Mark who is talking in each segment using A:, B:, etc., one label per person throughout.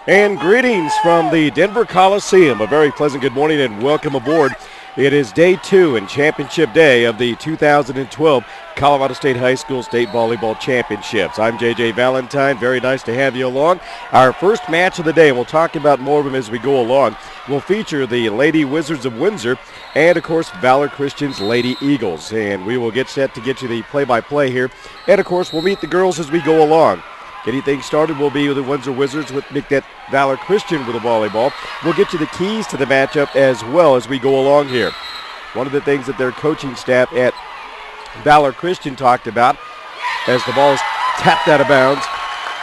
A: And greetings from the Denver Coliseum. A very pleasant good morning and welcome aboard. It is day 2 and championship day of the 2012 Colorado State High School State Volleyball Championships. I'm J.J. Valentine. Very nice to have you along. Our first match of the day, and we'll talk about more of them as we go along, will feature the Lady Wizards of Windsor and, of course, Valor Christian's Lady Eagles. And we will get set to get you the play-by-play here. And, of course, we'll meet the girls as we go along. Getting things started will be with the Windsor Wizards with Nick Valor Christian with the volleyball. We'll get you the keys to the matchup as well as we go along here. One of the things that their coaching staff at Valor Christian talked about as the ball is tapped out of bounds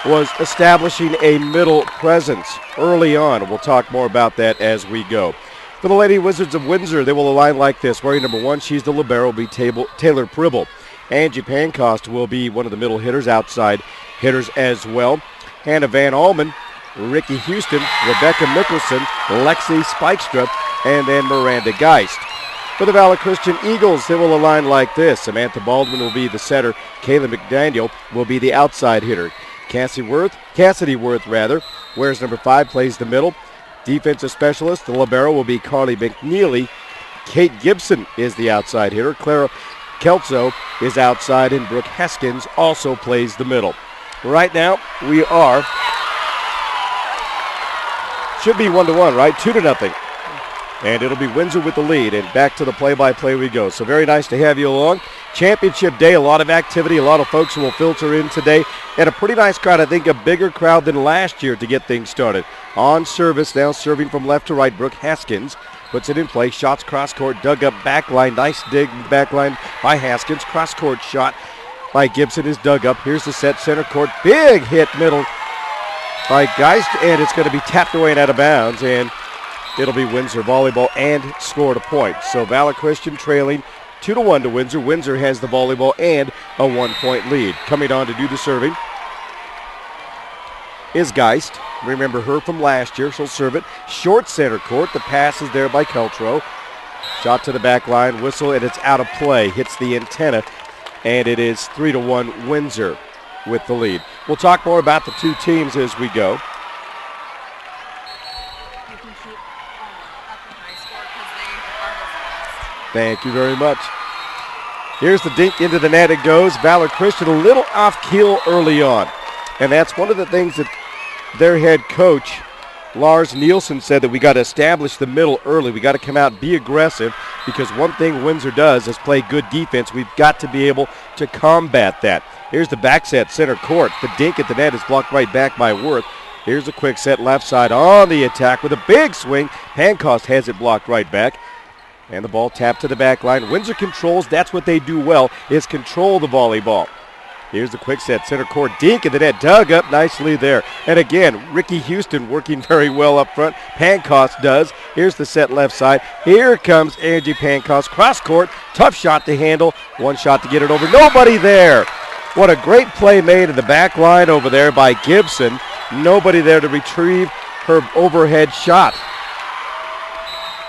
A: was establishing a middle presence early on. We'll talk more about that as we go. For the Lady Wizards of Windsor, they will align like this. Wearing number 1, she's the libero, will be Taylor Pribble. Angie Pancost will be one of the middle hitters, outside hitters as well. Hannah Van Allman, Ricky Houston, Rebecca Mickelson, Lexi Spikestrup, and then Miranda Geist. For the Valor Christian Eagles, they will align like this. Samantha Baldwin will be the setter. Kayla McDaniel will be the outside hitter. Cassidy Worth, wears number 5, plays the middle. Defensive specialist, the libero will be Carly McNeely. Kate Gibson is the outside hitter. Clara Kelso is outside, and Brooke Haskins also plays the middle. Right now, we should be 1-1, right? 2-0. And it'll be Windsor with the lead, and back to the play-by-play we go. So very nice to have you along. Championship day, a lot of activity, a lot of folks who will filter in today, and a pretty nice crowd. I think a bigger crowd than last year to get things started. On service now, serving from left to right, Brooke Haskins puts it in play. Shots cross-court, dug up backline. Nice dig backline by Haskins. Cross-court shot by Gibson is dug up. Here's the set, center court. Big hit middle by Geist, and it's going to be tapped away and out of bounds, and it'll be Windsor volleyball and scored a point. So Valor Christian trailing 2-1 to Windsor. Windsor has the volleyball and a 1-point lead. Coming on to do the serving is Geist. Remember her from last year. She'll serve it. Short center court. The pass is there by Keltro. Shot to the back line. Whistle, and it's out of play. Hits the antenna, and it is 3-1 Windsor with the lead. We'll talk more about the two teams as we go. Thank you very much. Here's the dink into the net. It goes. Valor Christian a little off keel early on. And that's one of the things that their head coach, Lars Nielsen, said, that we got to establish the middle early. We got to come out, be aggressive, because one thing Windsor does is play good defense. We've got to be able to combat that. Here's the back set, center court. The dink at the net is blocked right back by Worth. Here's a quick set left side on the attack with a big swing. Pancost has it blocked right back. And the ball tapped to the back line. Windsor controls. That's what they do well, is control the volleyball. Here's the quick set, center court. Dink in the net, dug up nicely there. And again, Ricky Houston working very well up front. Pancost does. Here's the set left side. Here comes Angie Pancost. Cross court, tough shot to handle. One shot to get it over. Nobody there. What a great play made in the back line over there by Gibson. Nobody there to retrieve her overhead shot.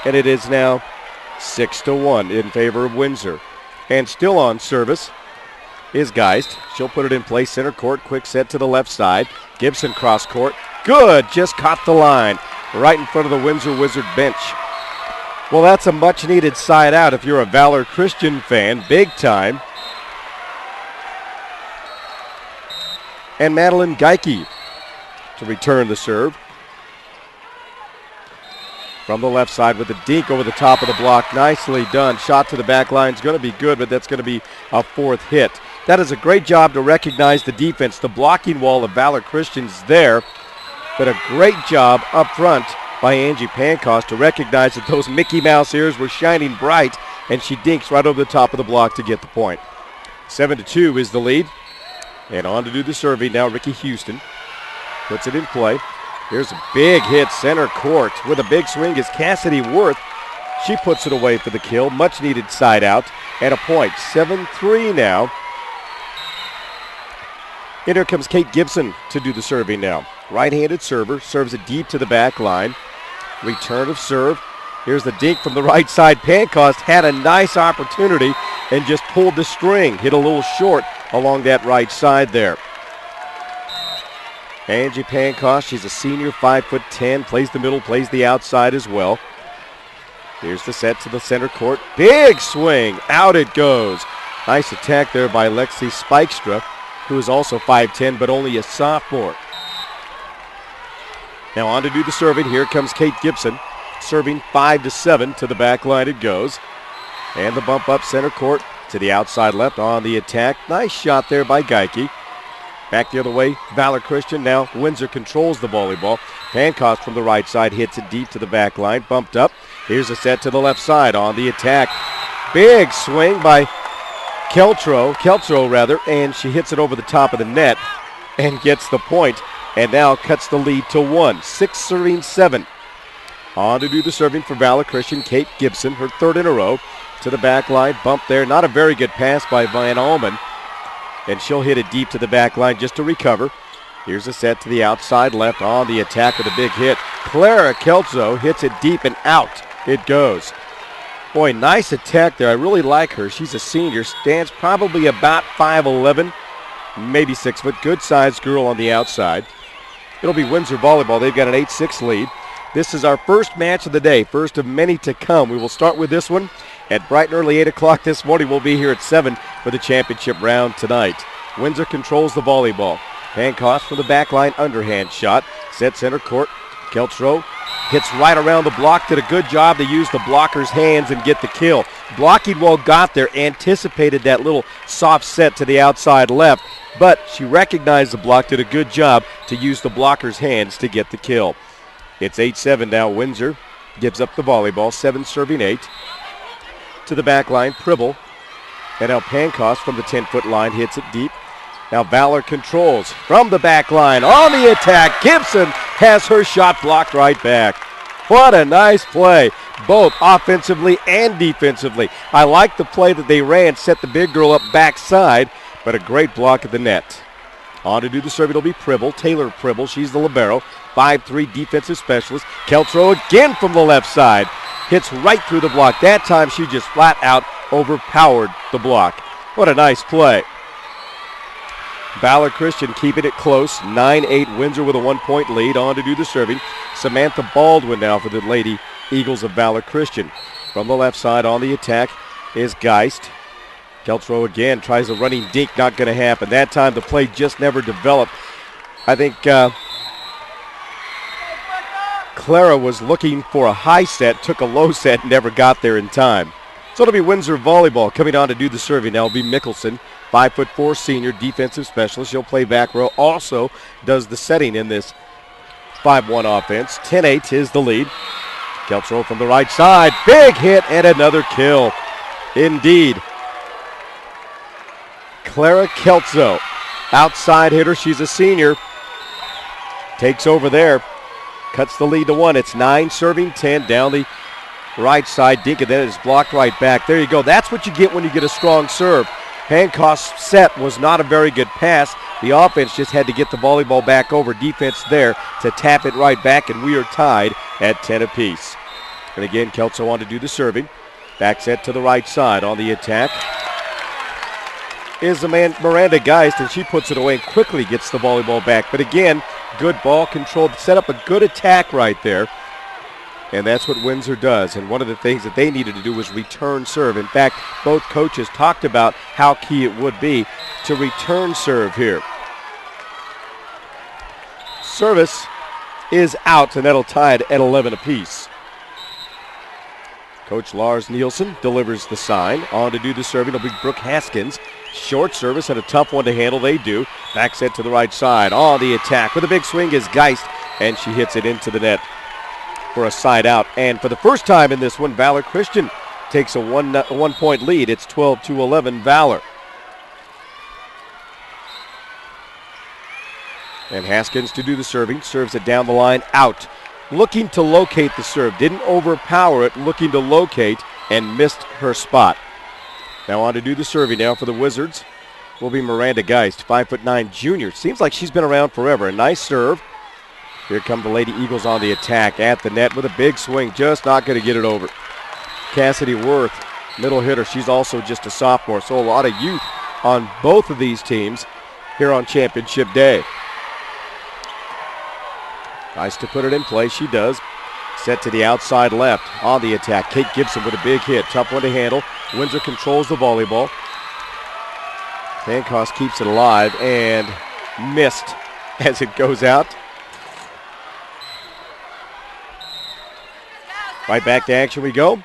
A: And it is now 6-1 in favor of Windsor. And still on service is Geist. She'll put it in place, center court, quick set to the left side. Gibson cross court. Good, just caught the line right in front of the Windsor Wizard bench. Well, that's a much needed side out if you're a Valor Christian fan, big time. And Madeline Geike to return the serve. From the left side with the dink over the top of the block. Nicely done. Shot to the back line is going to be good, but that's going to be a 4th hit. That is a great job to recognize the defense. The blocking wall of Valor Christian's there, but a great job up front by Angie Pancost to recognize that those Mickey Mouse ears were shining bright, and she dinks right over the top of the block to get the point. 7-2 is the lead. And on to do the serving now, Ricky Houston puts it in play. Here's a big hit center court with a big swing is Cassidy Worth. She puts it away for the kill. Much needed side out and a point. 7-3 now. And here comes Kate Gibson to do the serving now. Right-handed server, serves it deep to the back line. Return of serve. Here's the dink from the right side. Pancost had a nice opportunity and just pulled the string. Hit a little short along that right side there. Angie Pancost, she's a senior, 5'10", plays the middle, plays the outside as well. Here's the set to the center court. Big swing. Out it goes. Nice attack there by Lexi Spikestra, who is also 5'10", but only a sophomore. Now on to do the serving. Here comes Kate Gibson. Serving 5-7 to the back line it goes. And the bump up center court to the outside left on the attack. Nice shot there by Geike. Back the other way, Valor Christian. Now Windsor controls the volleyball. Pancost from the right side hits it deep to the back line. Bumped up. Here's a set to the left side on the attack. Big swing by Keltro, and she hits it over the top of the net and gets the point, and now cuts the lead to 1. 6-7. On to do the serving for Valor Christian, Kate Gibson, her third in a row. To the back line, bump there. Not a very good pass by Van Allman, and she'll hit it deep to the back line just to recover. Here's a set to the outside left on the attack with a big hit. Clara Kelso hits it deep and out it goes. Boy, nice attack there. I really like her. She's a senior, stands probably about 5'11", maybe 6 foot. Good sized girl on the outside. It'll be Windsor Volleyball. They've got an 8-6 lead. This is our first match of the day, first of many to come. We will start with this one at bright and early 8 o'clock this morning. We'll be here at 7 for the championship round tonight. Windsor controls the volleyball. Pancost from the back line, underhand shot. Set center court. Keltro hits right around the block. Did a good job to use the blocker's hands and get the kill. Blocking well got there, anticipated that little soft set to the outside left, but she recognized the block, did a good job to use the blocker's hands to get the kill. It's 8-7 now. Windsor gives up the volleyball, 7 serving 8. To the back line, Pribble. And now Pancost from the 10-foot line hits it deep. Now Valor controls from the back line on the attack. Gibson has her shot blocked right back. What a nice play, both offensively and defensively. I like the play that they ran, set the big girl up backside, but a great block at the net. On to do the serve, it'll be Pribble, Taylor Pribble. She's the libero, 5'3" defensive specialist. Keltro again from the left side. Hits right through the block. That time she just flat out overpowered the block. What a nice play. Valor Christian keeping it close. 9-8 Windsor with a 1-point lead. On to do the serving. Samantha Baldwin now for the Lady Eagles of Valor Christian. From the left side on the attack is Geist. Keltro again tries a running dink. Not going to happen. That time the play just never developed. I think Clara was looking for a high set, took a low set, and never got there in time. So it'll be Windsor Volleyball coming on to do the serving. Now it'll be Mickelson, 5'4" senior defensive specialist. She'll play back row. Also does the setting in this 5-1 offense. 10-8 is the lead. Keltro from the right side. Big hit and another kill. Indeed. Clara Kelso, outside hitter. She's a senior. Takes over there. Cuts the lead to 1. It's 9 serving 10 down the right side. Dink, and then it's blocked right back. There you go. That's what you get when you get a strong serve. Pancost's set was not a very good pass. The offense just had to get the volleyball back over. Defense there to tap it right back, and we are tied at 10 apiece. And again, Kelso on to do the serving. Back set to the right side on the attack is the man Miranda Geist, and she puts it away and quickly gets the volleyball back. But again, good ball control, set up a good attack right there. And that's what Windsor does. And one of the things that they needed to do was return serve. In fact, both coaches talked about how key it would be to return serve here. Service is out, and that'll tie it at 11 apiece. Coach Lars Nielsen delivers the sign. On to do the serving will be Brooke Haskins. Short service and a tough one to handle. They do. Back set to the right side. On the attack with a big swing is Geist, and she hits it into the net for a side out. And for the first time in this one, Valor Christian takes a 1-point lead. It's 12-11 Valor. And Haskins to do the serving. Serves it down the line, out. Looking to locate the serve. Didn't overpower it, looking to locate, and missed her spot. Now on to do the serving now for the Wizards will be Miranda Geist, 5'9" junior. Seems like she's been around forever. A nice serve. Here come the Lady Eagles on the attack at the net with a big swing. Just not going to get it over. Cassidy Worth, middle hitter. She's also just a sophomore, so a lot of youth on both of these teams here on championship day. Tries to put it in play. She does. Set to the outside left on the attack. Kate Gibson with a big hit. Tough one to handle. Windsor controls the volleyball. Pancost keeps it alive and missed as it goes out. Right back to action we go.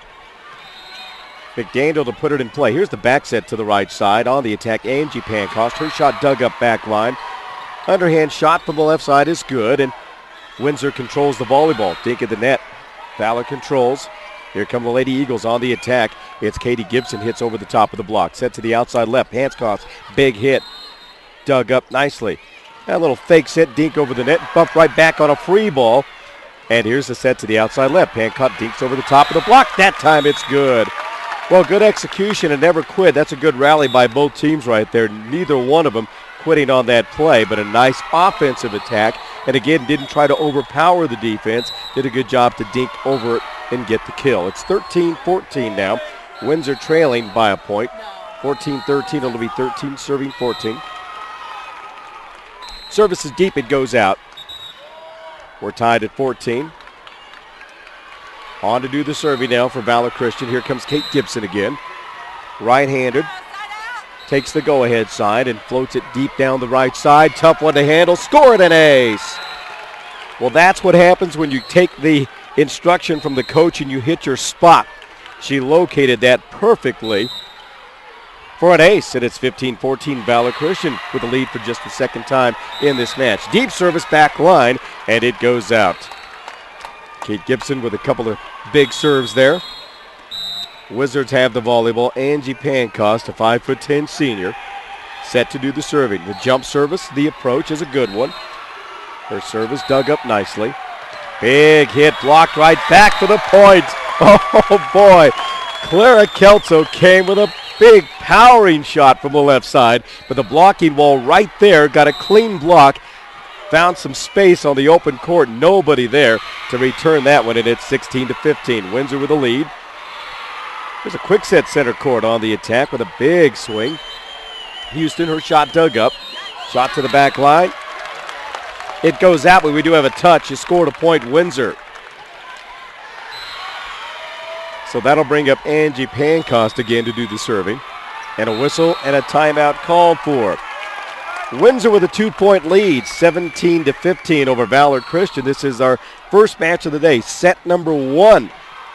A: McDaniel to put it in play. Here's the back set to the right side on the attack. Angie Pancost. Her shot dug up back line. Underhand shot from the left side is good, and Windsor controls the volleyball. Dink at the net. Valor controls. Here come the Lady Eagles on the attack. It's Katie Gibson hits over the top of the block. Set to the outside left. Pancost, big hit. Dug up nicely. A little fake set, dink over the net. Bumped right back on a free ball. And here's the set to the outside left. Pancost dinks over the top of the block. That time it's good. Well, good execution and never quit. That's a good rally by both teams right there. Neither one of them quitting on that play, but a nice offensive attack. And again, didn't try to overpower the defense. Did a good job to dink over it and get the kill. It's 13-14 now. Windsor trailing by a point. 14-13, it'll be 13 serving 14. Service is deep, it goes out. We're tied at 14. On to do the serving now for Valor Christian. Here comes Kate Gibson again. Right-handed. Takes the go-ahead side and floats it deep down the right side. Tough one to handle. Scored an ace. Well, that's what happens when you take the instruction from the coach and you hit your spot. She located that perfectly for an ace, and it's 15-14 Valor Christian with the lead for just the second time in this match. Deep service back line, and it goes out. Kate Gibson with a couple of big serves there. Wizards have the volleyball. Angie Pancost, a 5'10" senior, set to do the serving. The jump service, the approach is a good one. Her service dug up nicely. Big hit, blocked right back for the point. Oh boy, Clara Kelso came with a big powering shot from the left side, but the blocking wall right there got a clean block. Found some space on the open court, nobody there to return that one, and it's 16-15. Windsor with the lead. There's a quick set center court on the attack with a big swing. Houston, her shot dug up. Shot to the back line. It goes out, but we do have a touch. She scored a point, Windsor. So that'll bring up Angie Pancost again to do the serving. And a whistle and a timeout called for. Windsor with a 2-point lead, 17-15 over Valor Christian. This is our first match of the day, set number 1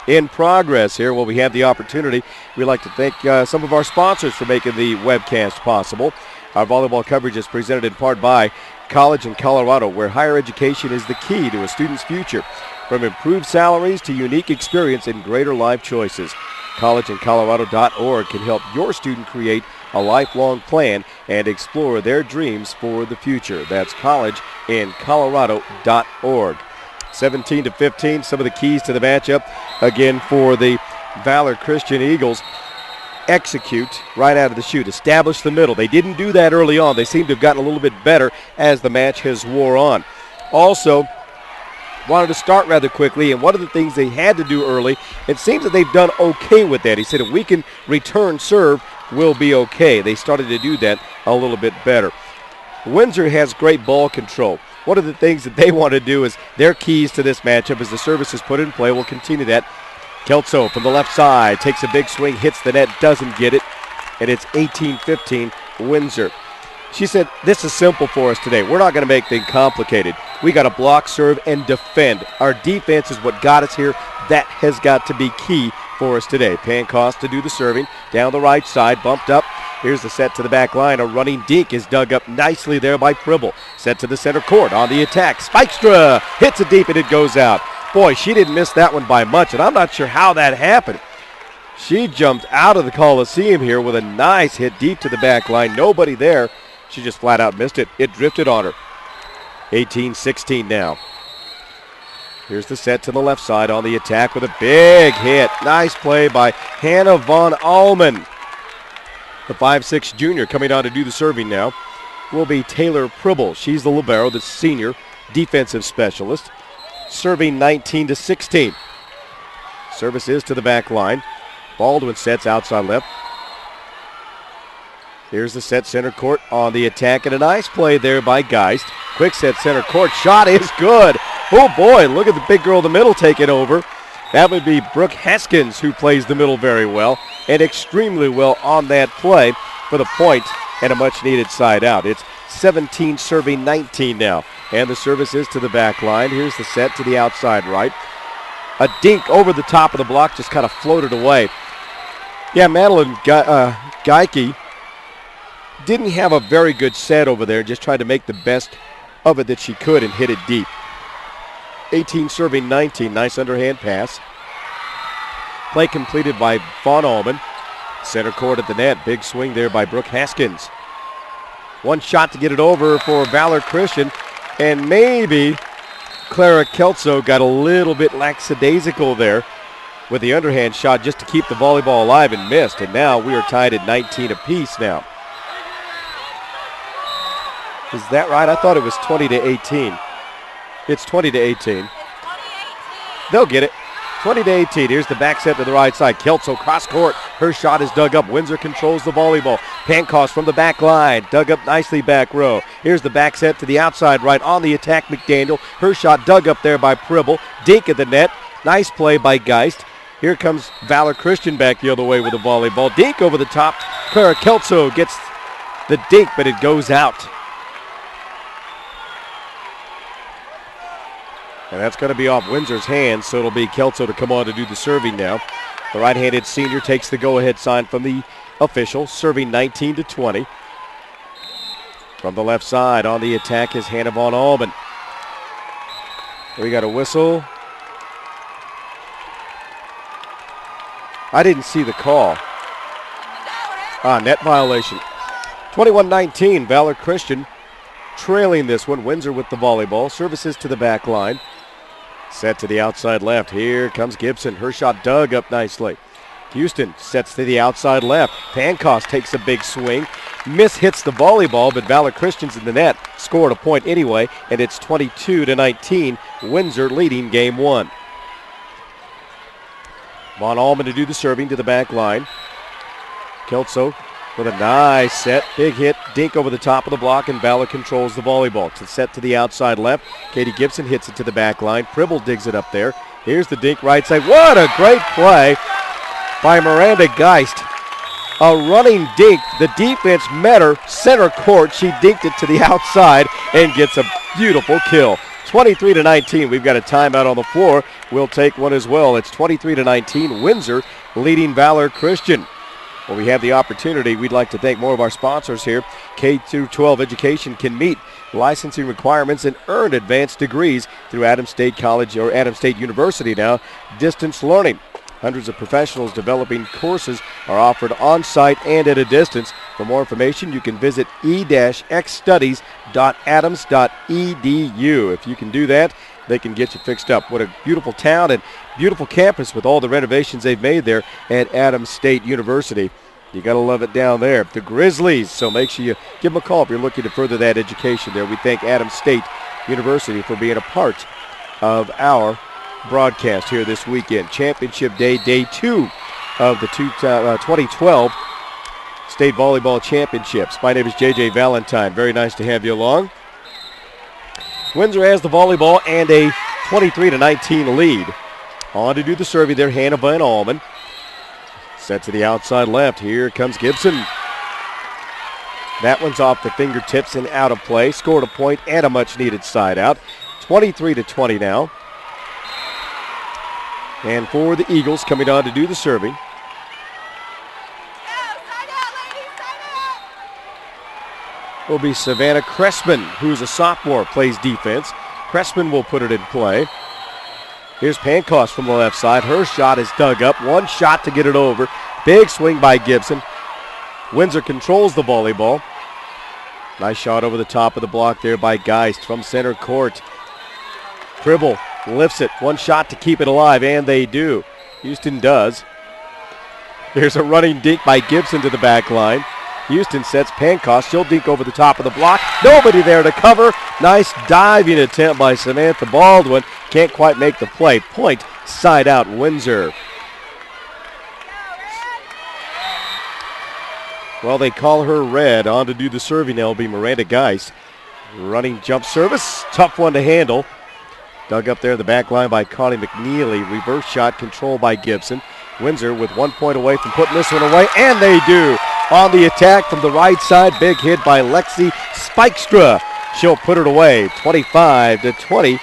A: in progress here. Well, we have the opportunity. We'd like to thank some of our sponsors for making the webcast possible. Our volleyball coverage is presented in part by College in Colorado, where higher education is the key to a student's future. From improved salaries to unique experience and greater life choices, collegeincolorado.org can help your student create a lifelong plan and explore their dreams for the future. That's collegeincolorado.org. 17-15, some of the keys to the matchup. Again, for the Valor Christian Eagles, execute right out of the chute, establish the middle. They didn't do that early on. They seem to have gotten a little bit better as the match has wore on. Also, wanted to start rather quickly, and one of the things they had to do early, it seems that they've done okay with that. He said if we can return serve, we'll be okay. They started to do that a little bit better. Windsor has great ball control. One of the things that they want to do is their keys to this matchup as the service is put in play. We'll continue that. Kelso from the left side takes a big swing, hits the net, doesn't get it, and it's 18-15 Windsor. She said, this is simple for us today. We're not going to make things complicated. We got to block, serve, and defend. Our defense is what got us here. That has got to be key for us today. Pancost to do the serving. Down the right side, bumped up. Here's the set to the back line. A running dink is dug up nicely there by Pribble. Set to the center court on the attack. Spikestra hits it deep and it goes out. Boy, she didn't miss that one by much, and I'm not sure how that happened. She jumped out of the Coliseum here with a nice hit deep to the back line. Nobody there. She just flat out missed it. It drifted on her. 18-16 now. Here's the set to the left side on the attack with a big hit. Nice play by Hannah Von Allman. The 5'6" junior coming on to do the serving now will be Taylor Pribble. She's the libero, the senior defensive specialist. Serving 19-16. Service is to the back line. Baldwin sets outside left. Here's the set center court on the attack, and a nice play there by Geist. Quick set center court. Shot is good. Oh, boy, look at the big girl in the middle taking over. That would be Brooke Haskins, who plays the middle very well and extremely well on that play for the point and a much-needed side out. It's 17 serving 19 now. And the service is to the back line. Here's the set to the outside right. A dink over the top of the block, just kind of floated away. Yeah, Madeline Geike didn't have a very good set over there, just tried to make the best of it that she could and hit it deep. 18 serving 19, nice underhand pass. Play completed by Von Allman. Center court at the net, big swing there by Brooke Haskins. One shot to get it over for Valor Christian, and maybe Clara Kelso got a little bit lackadaisical there with the underhand shot just to keep the volleyball alive and missed, and now we are tied at 19 apiece now. Is that right? I thought it was 20-18. It's 20-18. They'll get it. 20-18. Here's the back set to the right side. Kelso cross court. Her shot is dug up. Windsor controls the volleyball. Pankos from the back line. Dug up nicely back row. Here's the back set to the outside right on the attack. McDaniel. Her shot dug up there by Pribble. Dink at the net. Nice play by Geist. Here comes Valor Christian back the other way with the volleyball. Dink over the top. Clara Kelso gets the dink, but it goes out. And that's going to be off Windsor's hands, so it'll be Kelso to come on to do the serving now. The right-handed senior takes the go-ahead sign from the official, serving 19-20. From the left side on the attack is Hannah Von Allman. We got a whistle. I didn't see the call. Net violation. 21-19, Valor Christian trailing this one. Windsor with the volleyball. Services to the back line. Set to the outside left. Here comes Gibson. Her shot dug up nicely. Houston sets to the outside left. Pankos takes a big swing. Miss hits the volleyball, but Valor Christian's in the net. Scored a point anyway, and it's 22-19. Windsor leading game one. Von Allman to do the serving to the back line. Kelso with a nice set. Big hit. Dink over the top of the block, and Valor controls the volleyball. To set to the outside left. Katie Gibson hits it to the back line. Pribble digs it up there. Here's the dink right side. What a great play by Miranda Geist. A running dink. The defense met her. Center court. She dinked it to the outside and gets a beautiful kill. 23-19. We've got a timeout on the floor. We'll take one as well. It's 23-19. Windsor leading Valor Christian. Well, we have the opportunity. We'd like to thank more of our sponsors here. K-12 education can meet licensing requirements and earn advanced degrees through Adams State College or Adams State University now. Distance learning. Hundreds of professionals developing courses are offered on-site and at a distance. For more information, you can visit e-xstudies.adams.edu. If you can do that, they can get you fixed up. What a beautiful town and beautiful campus with all the renovations they've made there at Adams State University. You got to love it down there. The Grizzlies, so make sure you give them a call if you're looking to further that education there. We thank Adams State University for being a part of our broadcast here this weekend. Championship Day, Day 2 of the 2012 State Volleyball Championships. My name is J.J. Valentine. Very nice to have you along. Windsor has the volleyball and a 23-19 lead. On to do the serving there, Hannah Von Allman. Set to the outside left. Here comes Gibson. That one's off the fingertips and out of play. Scored a point and a much-needed side out. 23-20 now. And for the Eagles coming on to do the serving. Will be Savannah Cressman, who's a sophomore, plays defense. Cressman will put it in play. Here's Pankos from the left side. Her shot is dug up. One shot to get it over. Big swing by Gibson. Windsor controls the volleyball. Nice shot over the top of the block there by Geist from center court. Pribble lifts it. One shot to keep it alive, and they do. Houston does. There's a running dink by Gibson to the back line. Houston sets Pankos. She'll dink over the top of the block. Nobody there to cover. Nice diving attempt by Samantha Baldwin. Can't quite make the play. Point, side out, Windsor. Well, they call her red. On to do the serving now will be Miranda Geist. Running jump service. Tough one to handle. Dug up there in the back line by Connie McNeely. Reverse shot controlled by Gibson. Windsor with 1 point away from putting this one away, and they do. On the attack from the right side, big hit by Lexi Spikestra. She'll put it away. 25-20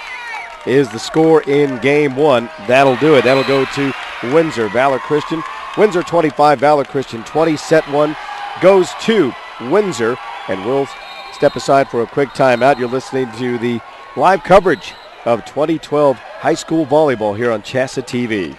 A: is the score in game one. That'll do it. That'll go to Windsor. Valor Christian. Windsor 25, Valor Christian 20. Set one goes to Windsor, and we'll step aside for a quick timeout. You're listening to the live coverage of 2012 high school volleyball here on CHSAA TV.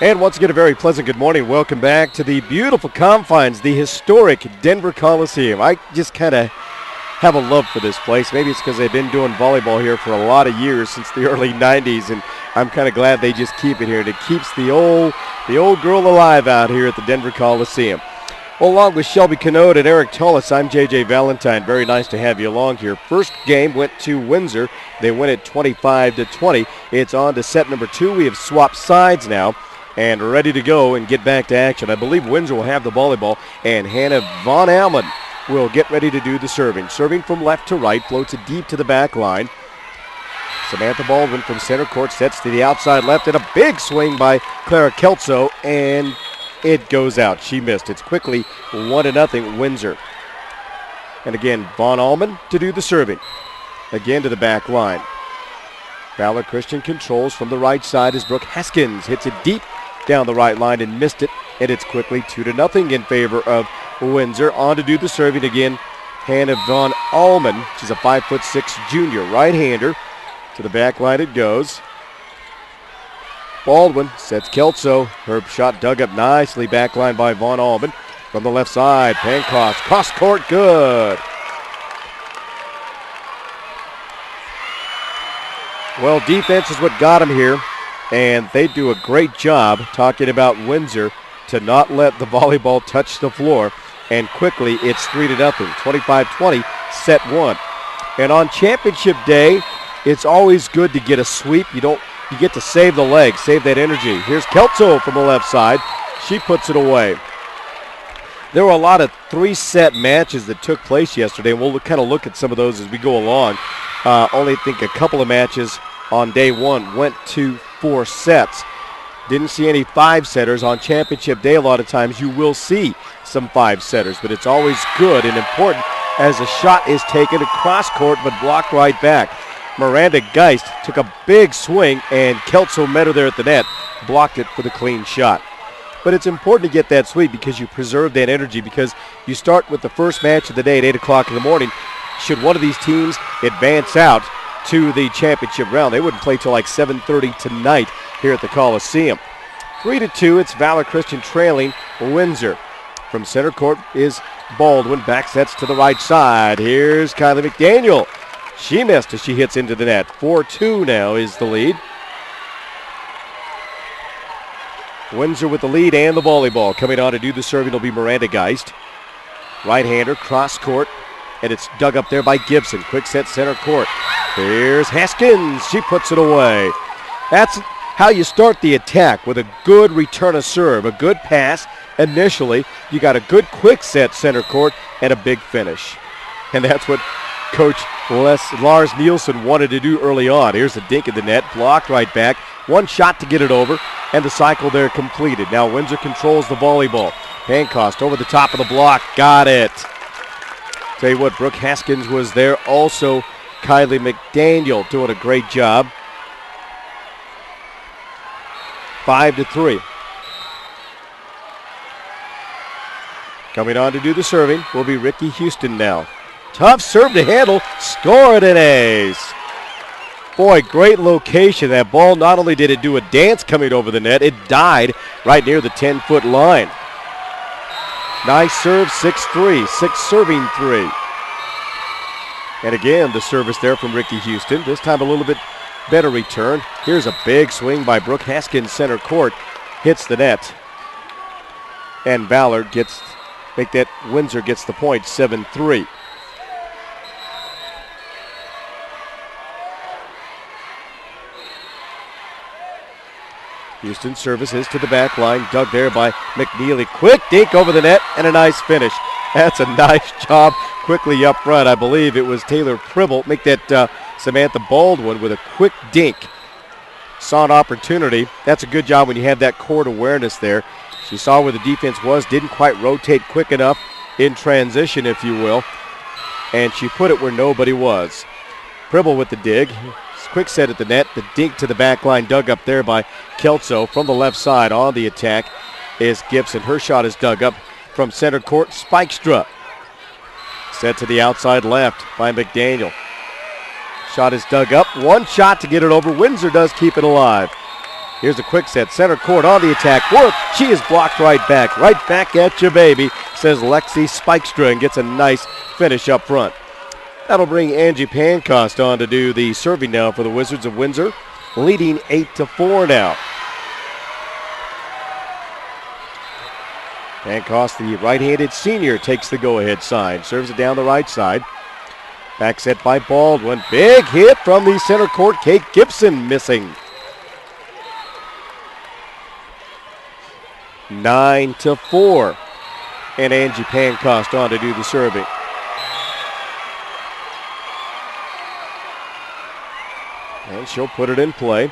A: And once again, a very pleasant good morning. Welcome back to the beautiful confines, the historic Denver Coliseum. I just kind of have a love for this place. Maybe it's because they've been doing volleyball here for a lot of years, since the early 90s, and I'm kind of glad they just keep it here. And it keeps the old girl alive out here at the Denver Coliseum. Well, along with Shelby Canode and Eric Tullis, I'm JJ Valentine. Very nice to have you along here. First game went to Windsor. They win it 25-20. It's on to set number two. We have swapped sides now and ready to go and get back to action. I believe Windsor will have the volleyball, and Hannah Von Allen will get ready to do the serving. Serving from left to right, floats it deep to the back line. Samantha Baldwin from center court sets to the outside left, and a big swing by Clara Kelso, and it goes out. She missed. It's quickly 1-0 Windsor. And again, Von Allman to do the serving. Again to the back line. Valor Christian controls from the right side as Brooke Haskins hits it deep down the right line and missed it. And it's quickly 2-0 in favor of Windsor. On to do the serving again, Hannah Von Allman. She's a 5'6" junior right-hander. To the back line it goes. Baldwin sets Kelso. Her shot dug up nicely, back line by Von Allman. From the left side, Pancross, cross court, good. Well, defense is what got him here, and they do a great job talking about Windsor to not let the volleyball touch the floor. And quickly, it's 3-0, 25-20, set one. And on championship day, it's always good to get a sweep. You get to save the leg, save that energy. Here's Kelso from the left side. She puts it away. There were a lot of 3-set matches that took place yesterday, and we'll kind of look at some of those as we go along. Only I think a couple of matches on day one went to 4 sets. Didn't see any 5-setters. On championship day, a lot of times you will see some 5-setters, but it's always good and important as a shot is taken across court but blocked right back. Miranda Geist took a big swing, and Kelso met her there at the net, blocked it for the clean shot. But it's important to get that sweep because you preserve that energy, because you start with the first match of the day at 8 o'clock in the morning. Should one of these teams advance out to the championship round, they wouldn't play till like 7:30 tonight here at the Coliseum. 3-2, it's Valor Christian trailing Windsor. From center court is Baldwin, back sets to the right side. Here's Kylie McDaniel. She missed as she hits into the net. 4-2 now is the lead. Windsor with the lead and the volleyball. Coming on to do the serving will be Miranda Geist. Right-hander, cross court, and it's dug up there by Gibson. Quick set center court. Here's Haskins. She puts it away. That's how you start the attack, with a good return of serve, a good pass initially. You got a good quick set center court and a big finish. And that's what Coach Lars Nielsen wanted to do early on. Here's a dink in the net, blocked right back. One shot to get it over, and the cycle there completed. Now Windsor controls the volleyball. Pancost over the top of the block. Got it. Tell you what, Brooke Haskins was there. Also, Kylie McDaniel doing a great job. 5-3. Coming on to do the serving will be Ricky Houston now. Tough serve to handle. Scored an ace. Boy, great location. That ball, not only did it do a dance coming over the net, it died right near the 10-foot line. Nice serve, 6-3. 6 serving 3. And again, the service there from Ricky Houston. This time a little bit better return. Here's a big swing by Brooke Haskins, center court. Hits the net. And Valor Windsor gets the point, 7-3. Houston services to the back line, dug there by McNeely. Quick dink over the net and a nice finish. That's a nice job quickly up front. I believe it was Taylor Pribble make that Samantha Baldwin with a quick dink. Saw an opportunity. That's a good job when you have that court awareness there. She saw where the defense was, didn't quite rotate quick enough in transition, if you will, and she put it where nobody was. Pribble with the dig. Quick set at the net. The dink to the back line dug up there by Kelso. From the left side on the attack is Gibson. Her shot is dug up from center court. Spikestra. Set to the outside left by McDaniel. Shot is dug up. One shot to get it over. Windsor does keep it alive. Here's a quick set. Center court on the attack. Worth. She is blocked right back. Right back at you, baby, says Lexi Spikestra, and gets a nice finish up front. That'll bring Angie Pancost on to do the serving now for the Wizards of Windsor, leading 8-4 now. Pancost, the right-handed senior, takes the go-ahead sign. Serves it down the right side. Back set by Baldwin. Big hit from the center court. Kate Gibson missing. 9-4. And Angie Pancost on to do the serving. And she'll put it in play.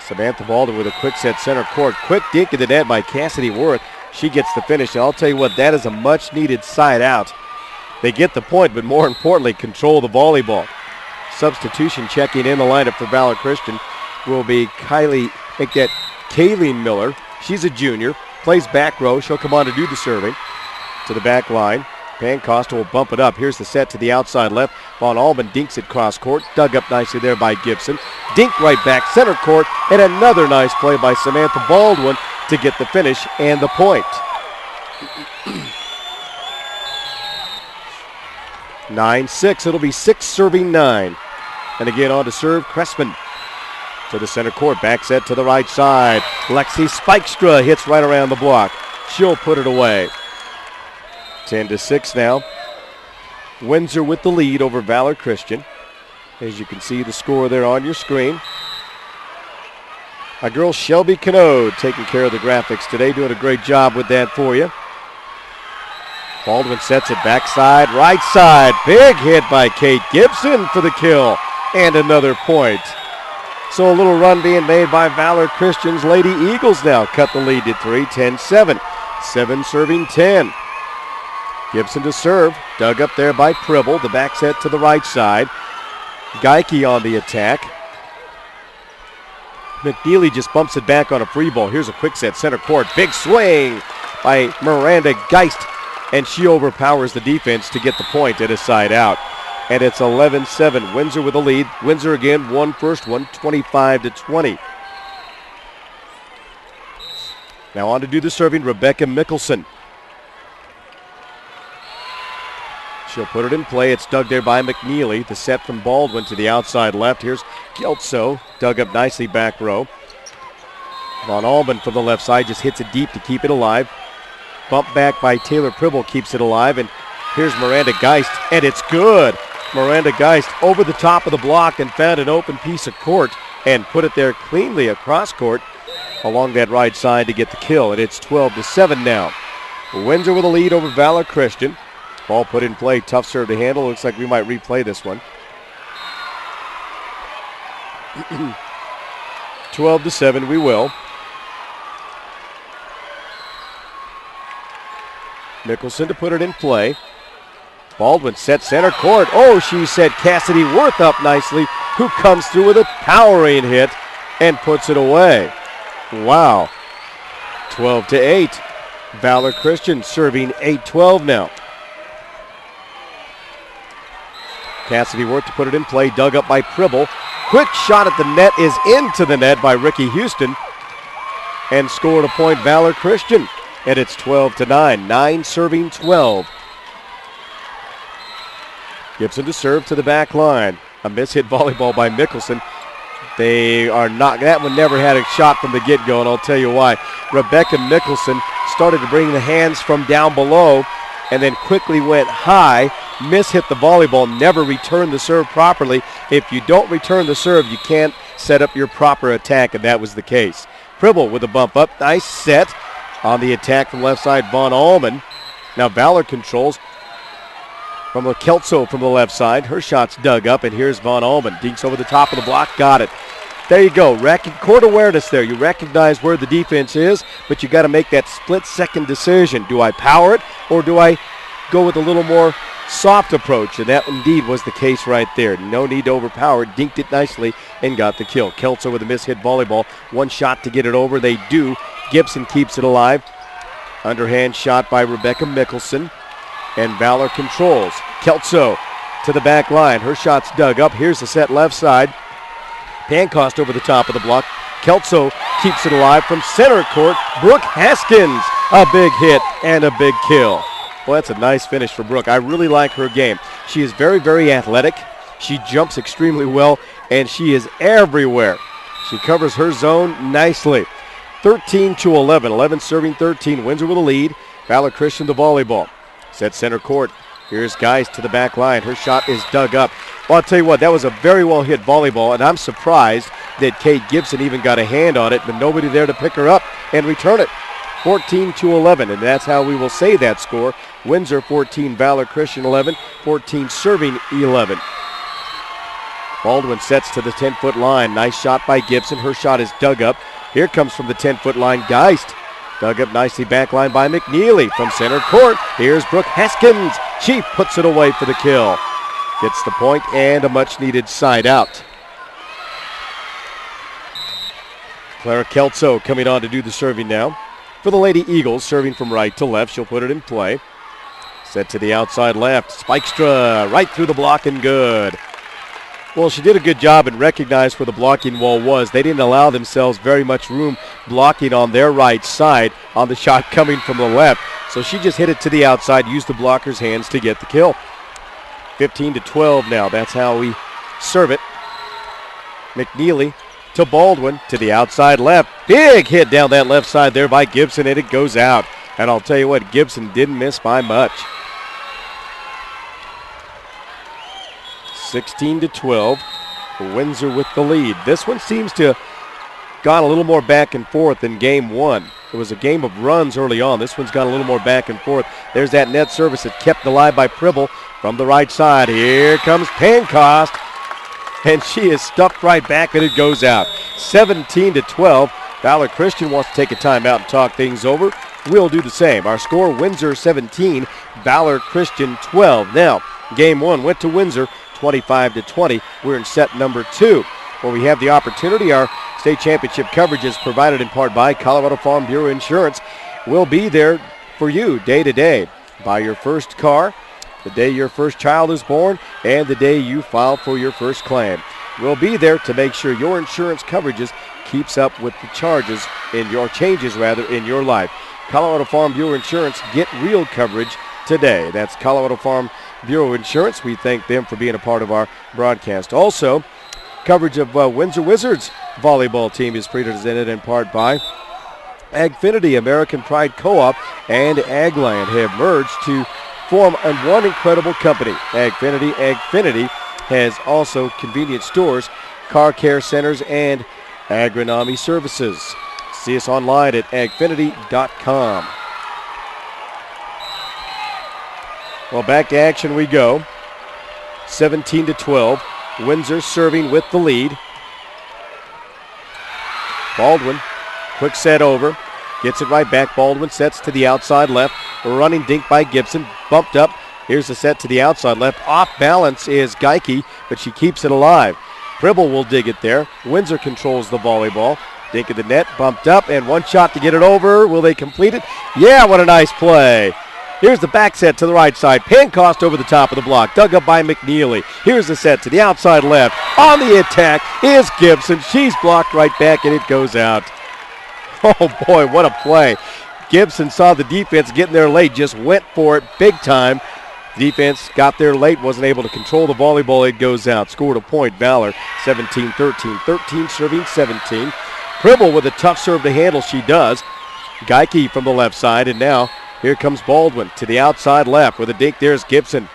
A: Samantha Baldwin with a quick set center court. Quick dink in the net by Cassidy Worth. She gets the finish. And I'll tell you what, that is a much-needed side out. They get the point, but more importantly, control the volleyball. Substitution checking in the lineup for Valor Christian will be Kayleen Miller. She's a junior, plays back row. She'll come on to do the serving. To the back line. Pancost will bump it up. Here's the set to the outside left. Von Allman dinks it cross court. Dug up nicely there by Gibson. Dink right back center court. And another nice play by Samantha Baldwin to get the finish and the point. 9-6. It'll be 6 serving 9. And again on to serve Cressman. To the center court. Back set to the right side. Lexi Spikestra hits right around the block. She'll put it away. 10-6 now. Windsor with the lead over Valor Christian. As you can see the score there on your screen. Our girl Shelby Canode taking care of the graphics today, doing a great job with that for you. Baldwin sets it backside, right side. Big hit by Kate Gibson for the kill. And another point. So a little run being made by Valor Christian's Lady Eagles now. Cut the lead to 3, 10-7. 7 serving 10. Gibson to serve. Dug up there by Pribble. The back set to the right side. Geike on the attack. McNeely just bumps it back on a free ball. Here's a quick set, center court. Big swing by Miranda Geist. And she overpowers the defense to get the point at a side out. And it's 11-7. Windsor with the lead. Windsor again won first one, 25-20. Now on to do the serving, Rebecca Mickelson. She'll put it in play. It's dug there by McNeely. The set from Baldwin to the outside left. Here's Kelso, dug up nicely back row. Von Allman from the left side just hits it deep to keep it alive. Bump back by Taylor Pribble keeps it alive. And here's Miranda Geist, and it's good. Miranda Geist over the top of the block and found an open piece of court and put it there cleanly across court along that right side to get the kill. And it's 12-7 now. Windsor with a lead over Valor Christian. Ball put in play, tough serve to handle. Looks like we might replay this one. 12-7, we will. Mickelson to put it in play. Baldwin set center court. Oh, she set Cassidy Worth up nicely, who comes through with a powering hit and puts it away. Wow. 12-8. Valor Christian serving 8-12 now. Cassidy Worth to put it in play, dug up by Pribble. Quick shot at the net is into the net by Ricky Houston and scored a point Valor Christian. And it's 12-9, 9 serving 12. Gibson to serve to the back line. A miss-hit volleyball by Mickelson. They are not, that one never had a shot from the get-go, and I'll tell you why. Rebecca Mickelson started to bring the hands from down below and then quickly went high, miss-hit the volleyball, never returned the serve properly. If you don't return the serve, you can't set up your proper attack, and that was the case. Pribble with a bump up, nice set. On the attack from left side, Von Allman. Now Valor controls from a Kelso from the left side. Her shot's dug up, and here's Von Allman. Dinks over the top of the block, got it. There you go, court awareness there. You recognize where the defense is, but you got to make that split-second decision. Do I power it, or do I go with a little more soft approach? And that indeed was the case right there. No need to overpower. Dinked it nicely and got the kill. Kelso with a miss-hit volleyball. One shot to get it over. They do. Gibson keeps it alive. Underhand shot by Rebecca Mickelson. And Valor controls. Kelso to the back line. Her shot's dug up. Here's the set left side. Pancost over the top of the block. Kelso keeps it alive from center court. Brooke Haskins, a big hit and a big kill. Well, that's a nice finish for Brooke. I really like her game. She is very, very athletic. She jumps extremely well, and she is everywhere. She covers her zone nicely. 13-11. 11 serving 13. Windsor with a lead. Valor Christian the volleyball. Set center court. Here's Geist to the back line. Her shot is dug up. Well, I'll tell you what, that was a very well-hit volleyball, and I'm surprised that Kate Gibson even got a hand on it, but nobody there to pick her up and return it. 14-11, and that's how we will say that score. Windsor 14, Valor Christian 11, 14 serving 11. Baldwin sets to the 10-foot line. Nice shot by Gibson. Her shot is dug up. Here comes from the 10-foot line, Geist. Dug up nicely back line by McNeely from center court. Here's Brooke Haskins. She puts it away for the kill. Gets the point and a much-needed side out. Clara Kelso coming on to do the serving now. For the Lady Eagles, serving from right to left. She'll put it in play. Set to the outside left. Spikestra right through the block and good. Well, she did a good job and recognized where the blocking wall was. They didn't allow themselves very much room blocking on their right side on the shot coming from the left. So she just hit it to the outside, used the blocker's hands to get the kill. 15-12 now. That's how we serve it. McNeely to Baldwin to the outside left. Big hit down that left side there by Gibson, and it goes out. And I'll tell you what, Gibson didn't miss by much. 16-12. Windsor with the lead. This one seems to have gone a little more back and forth than game one. it was a game of runs early on. This one's got a little more back and forth. There's that net service that's kept alive by Pribble from the right side. Here comes Pancost, and she is stuffed right back, and it goes out. 17-12. Valor Christian wants to take a timeout and talk things over. We'll do the same. Our score, Windsor 17, Valor Christian 12. Now, game one went to Windsor 25-20. We're in set number 2, where we have the opportunity. Our state championship coverage is provided in part by Colorado Farm Bureau Insurance. We'll be there for you day to day. Buy your first car, the day your first child is born, and the day you file for your first claim. We'll be there to make sure your insurance coverages keeps up with the changes in your life. Colorado Farm Bureau Insurance, get real coverage today. That's Colorado Farm Bureau Insurance. We thank them for being a part of our broadcast. Also, coverage of Windsor Wizards volleyball team is presented in part by Agfinity, American Pride Co-op, and Agland have merged to form one incredible company. Agfinity has also convenience stores, car care centers, and agronomy services. See us online at agfinity.com. Well, back to action we go. 17-12. Windsor serving with the lead. Baldwin, quick set over. Gets it right back. Baldwin sets to the outside left. A running dink by Gibson. Bumped up. Here's the set to the outside left. Off balance is Geike, but she keeps it alive. Pribble will dig it there. Windsor controls the volleyball. Dink of the net, bumped up, and one shot to get it over. Will they complete it? Yeah, what a nice play. Here's the back set to the right side. Pancost over the top of the block, dug up by McNeely. Here's the set to the outside left. On the attack is Gibson. She's blocked right back, and it goes out. Oh, boy, what a play. Gibson saw the defense getting there late, just went for it big time. Defense got there late, wasn't able to control the volleyball. It goes out. Scored a point, Valor, 17-13. 13 serving 17. Pribble with a tough serve to handle, she does. Geike from the left side, and now here comes Baldwin to the outside left with a dink. There's Gibson.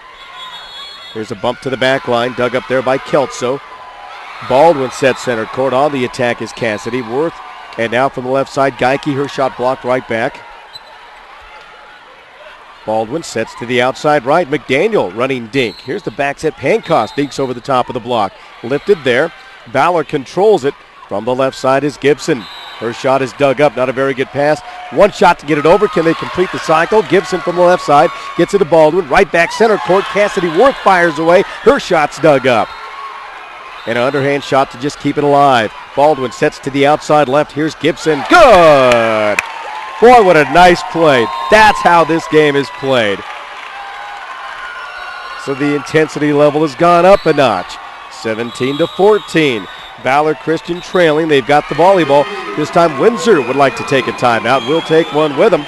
A: There's a bump to the back line, dug up there by Kelso. Baldwin sets center court. On the attack is Cassidy Worth. And now from the left side, Geike, her shot blocked right back. Baldwin sets to the outside right. McDaniel running dink. Here's the back set. Pancost dinks over the top of the block. Lifted there. Valor controls it. From the left side is Gibson. Her shot is dug up. Not a very good pass. One shot to get it over. Can they complete the cycle? Gibson from the left side gets it to Baldwin. Right back center court. Cassidy Worth fires away. Her shot's dug up. And an underhand shot to just keep it alive. Baldwin sets to the outside left. Here's Gibson. Good! Boy, what a nice play. That's how this game is played. So the intensity level has gone up a notch. 17-14. Valor Christian trailing. They've got the volleyball. This time Windsor would like to take a timeout. We'll take one with them.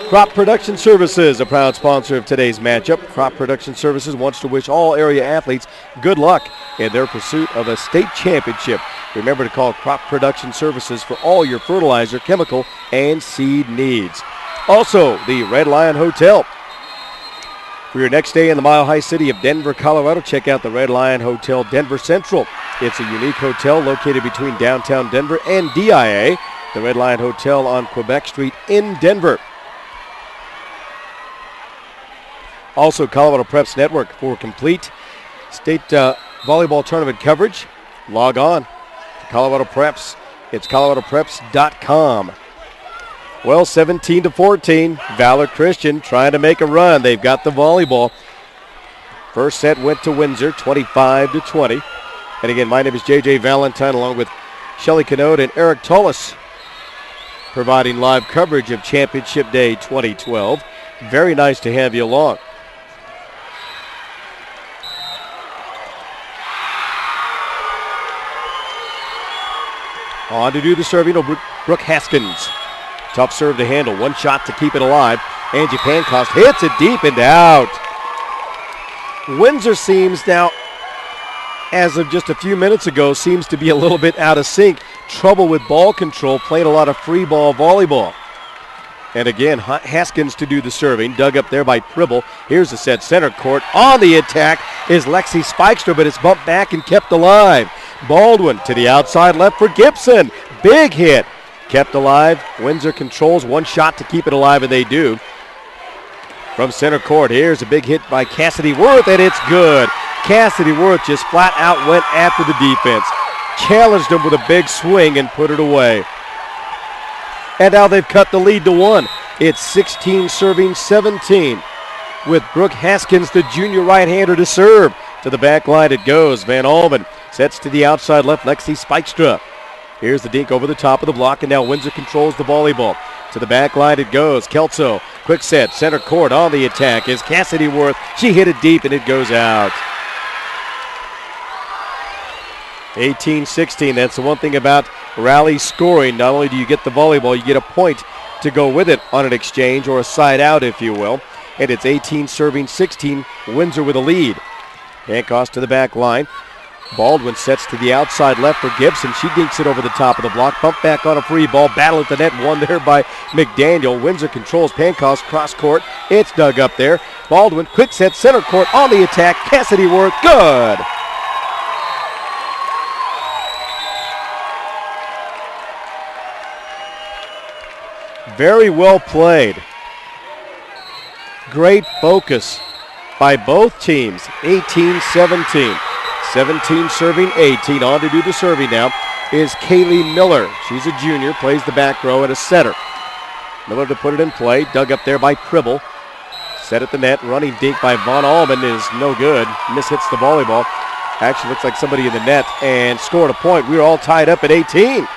A: Crop Production Services, a proud sponsor of today's matchup. Crop Production Services wants to wish all area athletes good luck in their pursuit of a state championship. Remember to call Crop Production Services for all your fertilizer, chemical, and seed needs. Also, the Red Lion Hotel. For your next stay in the Mile High City of Denver, Colorado, check out the Red Lion Hotel Denver Central. It's a unique hotel located between downtown Denver and DIA. The Red Lion Hotel on Quebec Street in Denver. Also, Colorado Preps Network for complete state volleyball tournament coverage. Log on to Colorado Preps. It's coloradopreps.com. Well, 17-14. Valor Christian trying to make a run. They've got the volleyball. First set went to Windsor, 25-20. And again, my name is J.J. Valentine, along with Shelly Canode and Eric Tullis, providing live coverage of Championship Day 2012. Very nice to have you along. On to do the serving, Brooke Haskins. Tough serve to handle. One shot to keep it alive. Angie Pancost hits it deep and out. Windsor seems now, as of just a few minutes ago, seems to be a little bit out of sync. Trouble with ball control, playing a lot of free ball volleyball. And again, Haskins to do the serving. Dug up there by Pribble. Here's the set center court. On the attack is Lexi Spikestra, but it's bumped back and kept alive. Baldwin to the outside left for Gibson. Big hit. kept alive. Windsor controls, one shot to keep it alive, and they do. From center court, here's a big hit by Cassidy Worth, and it's good. Cassidy Worth just flat out went after the defense, challenged him with a big swing and put it away. And now they've cut the lead to 1. It's 16 serving 17 with Brooke Haskins, the junior right-hander, to serve. To the back line it goes. Van Almen sets to the outside left. Lexi Spikestra. Here's the dink over the top of the block, and now Windsor controls the volleyball. To the back line it goes. Kelso, quick set, center court on the attack is Cassidy Worth. She hit it deep, and it goes out. 18-16. That's the one thing about rally scoring. Not only do you get the volleyball, you get a point to go with it on an exchange or a side out, if you will. And it's 18 serving 16. Windsor with a lead. Hancock to the back line. Baldwin sets to the outside left for Gibson. She dinks it over the top of the block. Bump back on a free ball. Battle at the net. Won there by McDaniel. Windsor controls Pancos cross court. It's dug up there. Baldwin, quick set, center court on the attack. Cassidy Worth, good. Very well played. Great focus by both teams. 18-17. 17 serving 18. On to do the serving now is Kaylee Miller. She's a junior, plays the back row at a setter. Miller to put it in play. Dug up there by Pribble. Set at the net. Running dink by Von Allman is no good. Mishits the volleyball. Actually looks like somebody in the net and scored a point. We were all tied up at 18.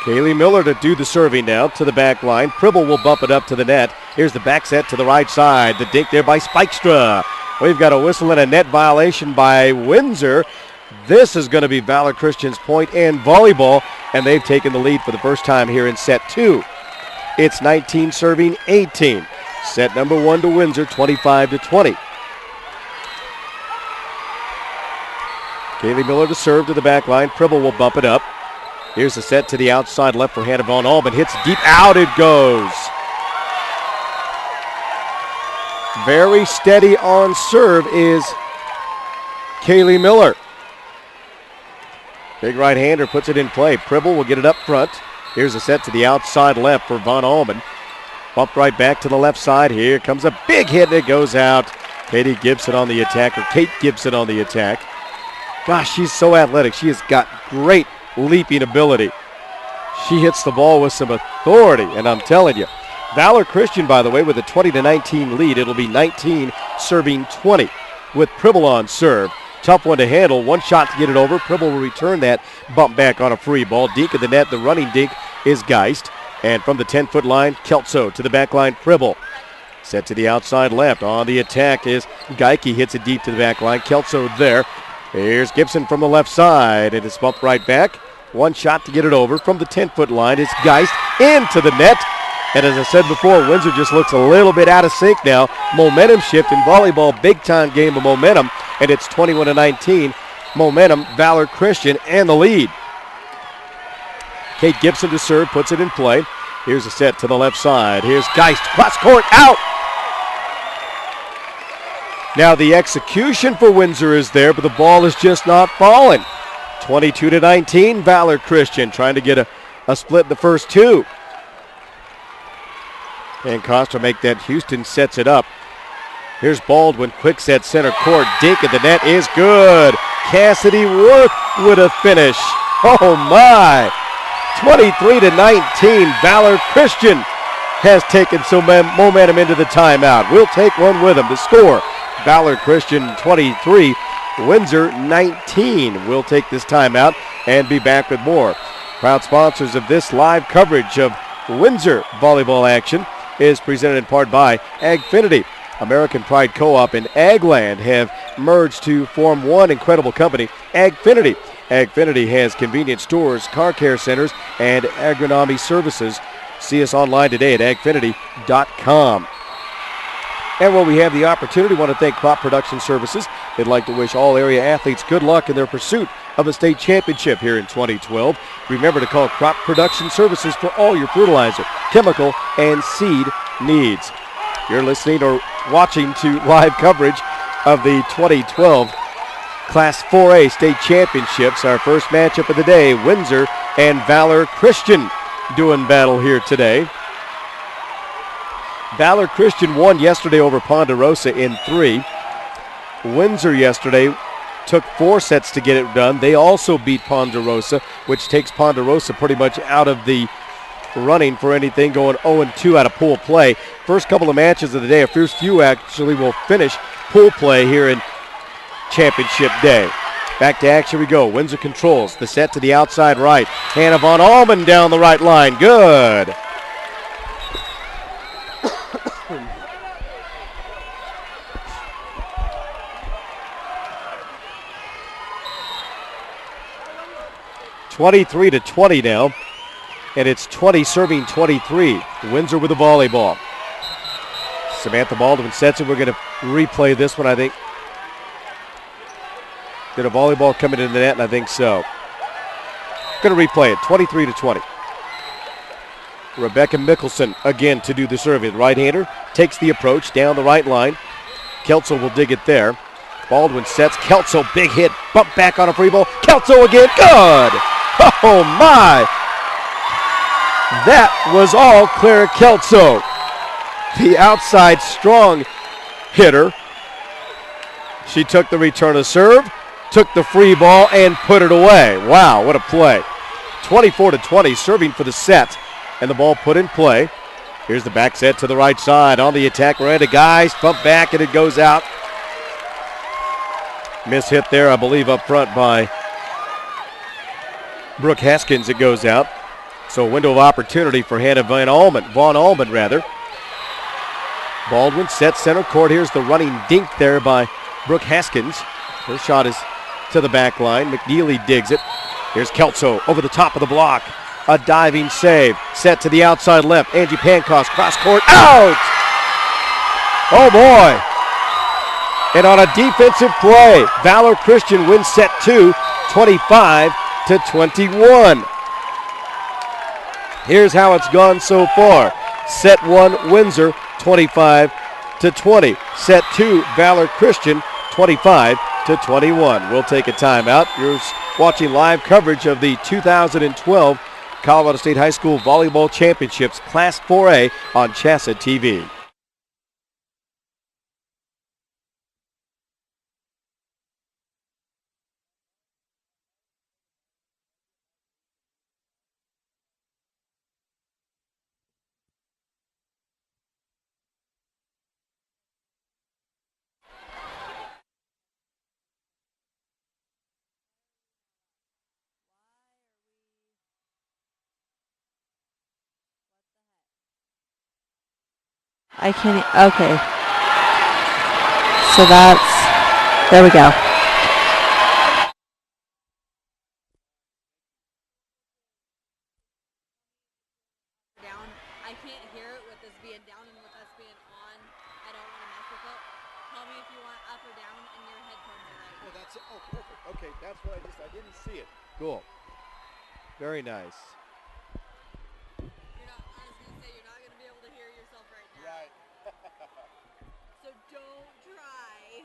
A: Kaylee Miller to do the serving now to the back line. Pribble will bump it up to the net. Here's the back set to the right side. The dink there by Spikestra. We've got a whistle and a net violation by Windsor. This is going to be Valor Christian's point and volleyball, and they've taken the lead for the first time here in set 2. It's 19 serving 18. Set number 1 to Windsor, 25-20. Kaylee Miller to serve to the back line. Pribble will bump it up. Here's the set to the outside left for Hannah Von Allman. Hits deep. Out it goes. Very steady on serve is Kaylee Miller. Big right-hander puts it in play. Pribble will get it up front. Here's a set to the outside left for Von Allman. Bumped right back to the left side. Here comes a big hit, and it goes out. Katie Gibson on the attack, or Kate Gibson on the attack. Gosh, she's so athletic. She has got great leaping ability. She hits the ball with some authority, and I'm telling you, Valor Christian, by the way, with a 20-19 lead. It'll be 19 serving 20 with Pribble on serve. Tough one to handle. One shot to get it over. Pribble will return that. Bump back on a free ball. Dink at the net. The running dink is Geist. And from the 10-foot line, Kelso to the back line, Pribble. Set to the outside left. On the attack is Geike. Hits it deep to the back line. Kelso there. Here's Gibson from the left side. It is bumped right back. One shot to get it over. From the 10-foot line is Geist into the net. And as I said before, Windsor just looks a little bit out of sync now. Momentum shift in volleyball, big-time game of momentum. And it's 21-19. Momentum, Valor Christian, and the lead. Kate Gibson to serve, puts it in play. Here's a set to the left side. Here's Geist, cross court, out! Now the execution for Windsor is there, but the ball is just not falling. 22-19, Valor Christian trying to get a split in the first two. And Costa make that. Houston sets it up. Here's Baldwin, quick set center court. Dink at the net is good. Cassidy Worth with a finish. Oh my! 23-19, Valor Christian has taken some momentum into the timeout. We'll take one with them. The score, Valor Christian 23, Windsor 19. We'll take this timeout and be back with more. Proud sponsors of this live coverage of Windsor volleyball action is presented in part by Agfinity. American Pride Co-op and Agland have merged to form one incredible company, Agfinity. Agfinity has convenience stores, car care centers, and agronomy services. See us online today at agfinity.com. And while we have the opportunity, we want to thank Crop Production Services. They'd like to wish all area athletes good luck in their pursuit of a state championship here in 2012. Remember to call Crop Production Services for all your fertilizer, chemical, and seed needs. You're listening or watching to live coverage of the 2012 Class 4A state championships. Our first matchup of the day, Windsor and Valor Christian doing battle here today. Valor Christian won yesterday over Ponderosa in 3. Windsor yesterday took 4 sets to get it done. They also beat Ponderosa, which takes Ponderosa pretty much out of the running for anything, going 0-2 out of pool play. First couple of matches of the day, our first few actually will finish pool play here in championship day. Back to action we go. Windsor controls the set to the outside right. Hannah Von Allman down the right line. Good. (23-20) now. And it's 20 serving 23. Windsor with the volleyball. Samantha Baldwin sets it. We're going to replay this one, I think. Did a volleyball come into the net? And I think so. Going to replay it. 23-20. Rebecca Mickelson again to do the serving. Right-hander takes the approach down the right line. Kelso will dig it there. Baldwin sets. Kelso, big hit. Bump back on a free ball. Kelso again. Good. Oh, my. That was all Clara Kelso, the outside strong hitter. She took the return of serve, took the free ball, and put it away. Wow, what a play. 24-20, serving for the set, and the ball put in play. Here's the back set to the right side. On the attack, Miranda Guys, bump back, and it goes out. Miss hit there, I believe, up front by Brooke Haskins. It goes out. So a window of opportunity for Hannah Von Allman. Baldwin sets center court. Here's the running dink there by Brooke Haskins. Her shot is to the back line. McNeely digs it. Here's Kelso over the top of the block. A diving save. Set to the outside left. Angie Pancos cross court. Out! Oh boy. And on a defensive play, Valor Christian wins set 2, 25-21. Here's how it's gone so far. Set 1, Windsor, 25-20. Set 2, Valor Christian, 25-21. We'll take a timeout. You're watching live coverage of the 2012 Colorado State High School Volleyball Championships Class 4A on CHSAA TV.
B: I can't, okay. So there we go.
C: Down. I can't hear it with this being down and with us being on. I don't want to mess with it. Tell me if you want up or down and your headphones are right.
A: Oh, that's, oh, perfect. Okay, that's what I didn't see it. Cool. Very nice.
C: I was going to say, you're not going to be able to hear yourself right now.
A: Right.
C: So don't try.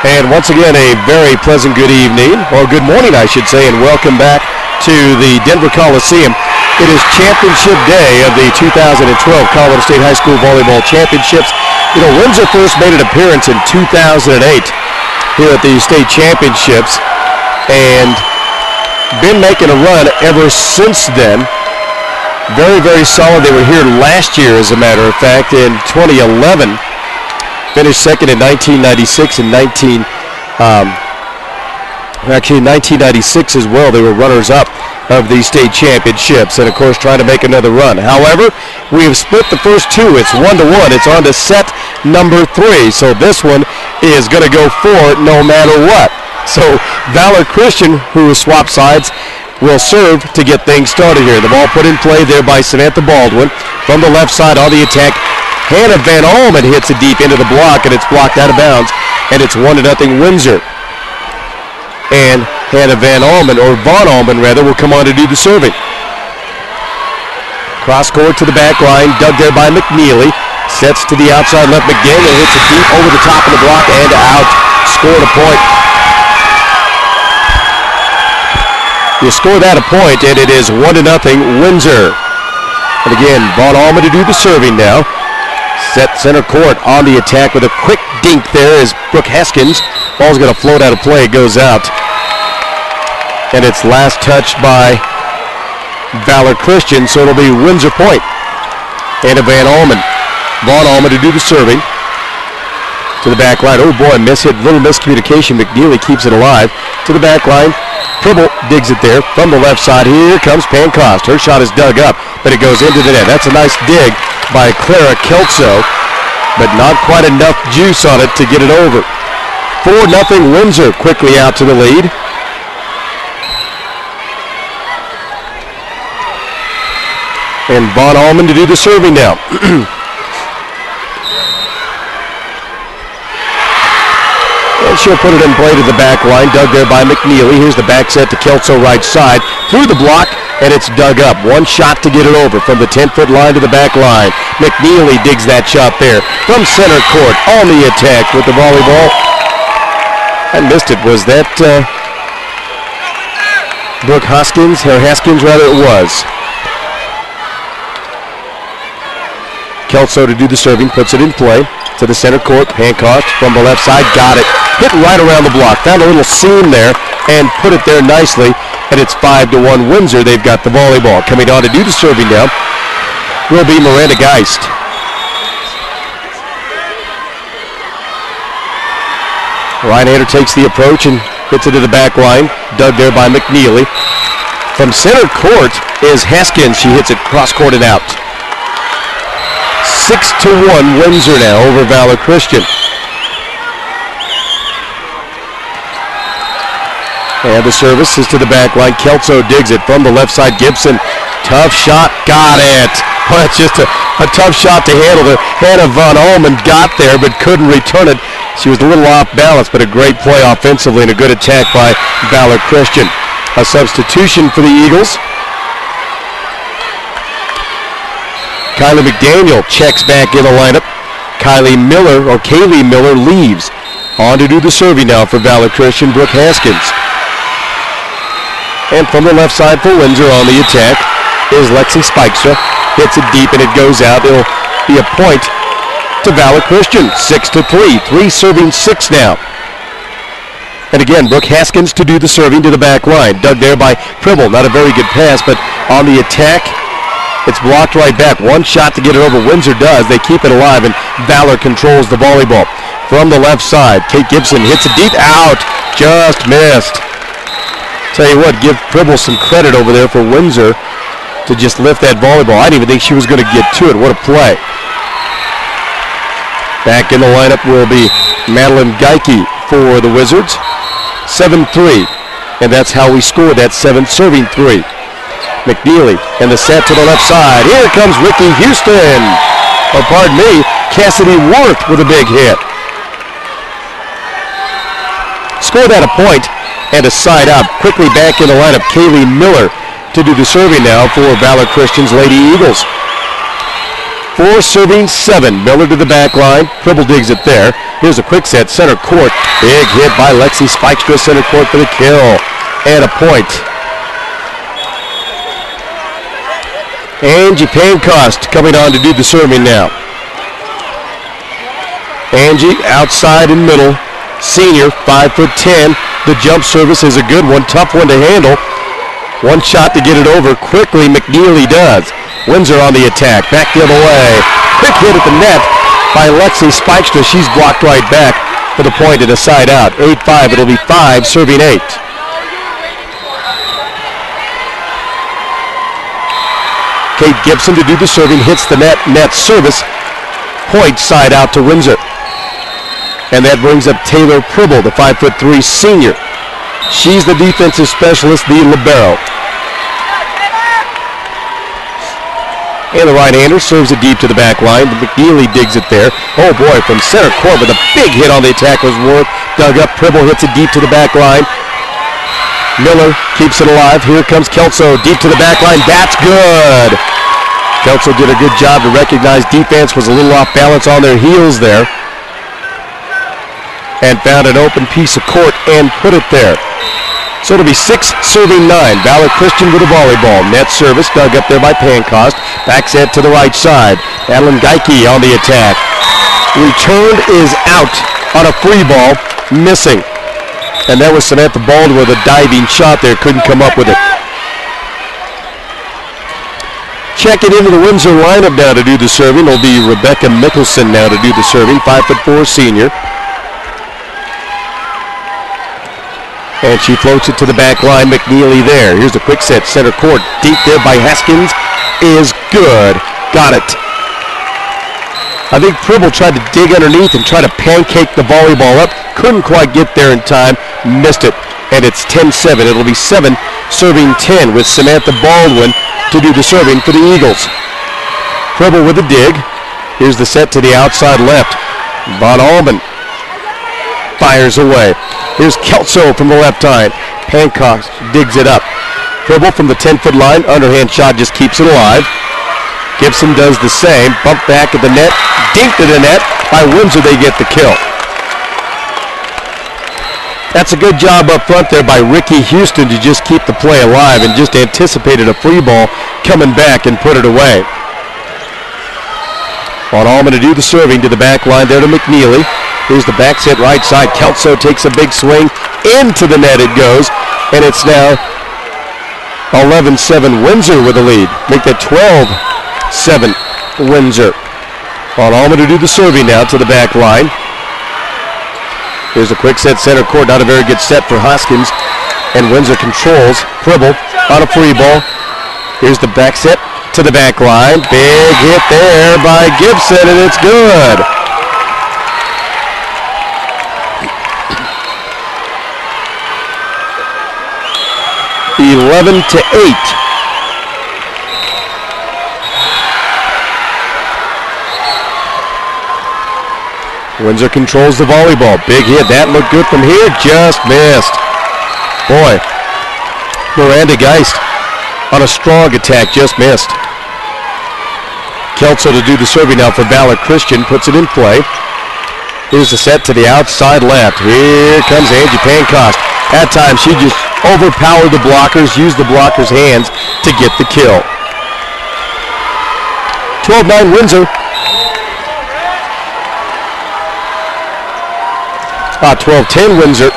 A: And once again, a very pleasant good evening, or good morning, I should say, and welcome back to the Denver Coliseum. It is championship day of the 2012 Colorado State High School Volleyball Championships. You know, Windsor first made an appearance in 2008 here at the state championships and been making a run ever since then. Very, very solid. They were here last year, as a matter of fact, in 2011. Finished second in 1996 and Actually, in 1996 as well, they were runners-up of the state championships, and of course trying to make another run. However, we have split the first two. It's 1-1. It's on to set number 3. So this one is going to go 4 no matter what. So Valor Christian, who has swapped sides, will serve to get things started here. The ball put in play there by Samantha Baldwin. From the left side on the attack, Hannah Van Almen hits it deep into the block, and it's blocked out of bounds, and it's 1-0 Windsor. And Hannah Van Almen, or Von Almen rather, will come on to do the serving. Cross court to the back line, dug there by McNeely. Sets to the outside left. McDaniel hits it deep over the top of the block and out. Scored a point. You score that a point, and it is 1-0 Windsor. And again, Von Almen to do the serving now. Set center court on the attack with a quick dink there is Brooke Haskins. Ball's going to float out of play. It goes out. And it's last touched by Valor Christian, so it'll be Windsor point. And a Van Almen. Von Almen to do the serving. To the back line. Oh boy, little miscommunication. McNeely keeps it alive. To the back line. Tribble digs it there from the left side. Here comes Pancost. Her shot is dug up, but it goes into the net. That's a nice dig by Clara Kelso, but not quite enough juice on it to get it over. 4-0 Windsor quickly out to the lead. And Von Almen to do the serving now. And she'll put it in play to the back line. Dug there by McNeely. Here's the back set to Kelso right side. Through the block, and it's dug up. One shot to get it over from the 10-foot line to the back line. McNeely digs that shot there from center court on the attack with the volleyball. I missed it. Was that Brooke Haskins? Or Haskins, rather, it was. Kelso to do the serving, puts it in play to the center court. Hancock from the left side, got it. Hit right around the block. Found a little seam there and put it there nicely. And it's 5-1 Windsor. They've got the volleyball. Coming on to do the serving now will be Miranda Geist. Ryan takes the approach and hits it to the back line. Dug there by McNeely. From center court is Haskins. She hits it cross court and out. 6-1 Windsor now over Valor Christian. And the service is to the back line. Kelso digs it from the left side. Gibson, tough shot, got it. Well, it's just a tough shot to handle. Hannah Von Almen got there but couldn't return it. She was a little off balance, but a great play offensively and a good attack by Valor Christian. A substitution for the Eagles. Kylie McDaniel checks back in the lineup. Kaylee Miller leaves. On to do the serving now for Valor Christian, Brooke Haskins. And from the left side for Windsor on the attack is Lexi Spikestra. Hits it deep and it goes out. It'll be a point to Valor Christian. 6-3. 3 serving 6 now. And again, Brooke Haskins to do the serving to the back line. Dug there by Pribble. Not a very good pass, but on the attack, it's blocked right back. One shot to get it over. Windsor does. They keep it alive, and Valor controls the volleyball. From the left side, Kate Gibson hits it deep. Out. Just missed. Tell you what, give Pribble some credit over there for Windsor to just lift that volleyball. I didn't even think she was going to get to it. What a play. Back in the lineup will be Madeline Geike for the Wizards. 7-3. And that's how we scored that 7th serving 3. McNeely and the set to the left side. Here comes Ricky Houston. Or pardon me, Cassidy Worth with a big hit. Scored at a point and a side out. Quickly back in the lineup, Kaylee Miller to do the serving now for Valor Christian's Lady Eagles. 4 serving 7. Miller to the back line. Pribble digs it there. Here's a quick set, center court. Big hit by Lexi Spikestra, center court for the kill. And a point. Angie Pancost coming on to do the serving now. Angie outside and middle. Senior, 5'10". The jump service is a good one, tough one to handle. One shot to get it over. Quickly, McNeely does. Windsor on the attack, back the other way. Quick hit at the net by Lexi Spikestra. She's blocked right back for the point and a side out. 8-5, it'll be 5 serving 8. Kate Gibson to do the serving, hits the net service. Point side out to Windsor. And that brings up Taylor Pribble, the 5'3" senior. She's the defensive specialist, the libero. And the right-hander serves it deep to the back line. McNeely digs it there. Oh boy, from center court with a big hit on the attack was Worth. Dug up, Pribble hits it deep to the back line. Miller keeps it alive. Here comes Kelso, deep to the back line. That's good. Kelso did a good job to recognize defense was a little off balance on their heels there. And found an open piece of court and put it there. So it'll be 6 serving 9. Valor Christian with a volleyball. Net service dug up there by Pancost. Back set to the right side. Madeline Geike on the attack. Return is out on a free ball. Missing. And that was Samantha Baldwin with a diving shot there. Couldn't come up with it. Checking into the Windsor lineup now to do the serving will be Rebecca Mickelson now to do the serving. 5'4" senior. And she floats it to the back line. McNeely there. Here's the quick set. Center court. Deep there by Haskins. Is good. Got it. I think Pribble tried to dig underneath and try to pancake the volleyball up. Couldn't quite get there in time. Missed it. And it's 10-7. It'll be 7 serving 10 with Samantha Baldwin to do the serving for the Eagles. Pribble with a dig. Here's the set to the outside left. Von Allman fires away. Here's Kelso from the left side. Pancost digs it up. Pribble from the 10-foot line. Underhand shot just keeps it alive. Gibson does the same. Bump back at the net. Dink to the net. By Windsor, they get the kill. That's a good job up front there by Ricky Houston to just keep the play alive and just anticipated a free ball coming back and put it away. On Allman to do the serving to the back line there to McNeely. Here's the back set right side. Kelso takes a big swing. Into the net it goes. And it's now 11-7 Windsor with the lead. Make that 12-7 Windsor. On Allman to do the serving now to the back line. Here's a quick set center court. Not a very good set for Hoskins. And Windsor controls. Pribble on a free ball. Here's the back set to the back line. Big hit there by Gibson, and it's good. (11-8). Windsor controls the volleyball. Big hit. That looked good from here. Just missed. Boy, Miranda Geist on a strong attack. Just missed. Kelso to do the serving now for Valor Christian. Puts it in play. Here's the set to the outside left. Here comes Angie Pancost. That time she just overpowered the blockers, used the blockers' hands to get the kill. 12-9 Windsor. 12-10 Windsor.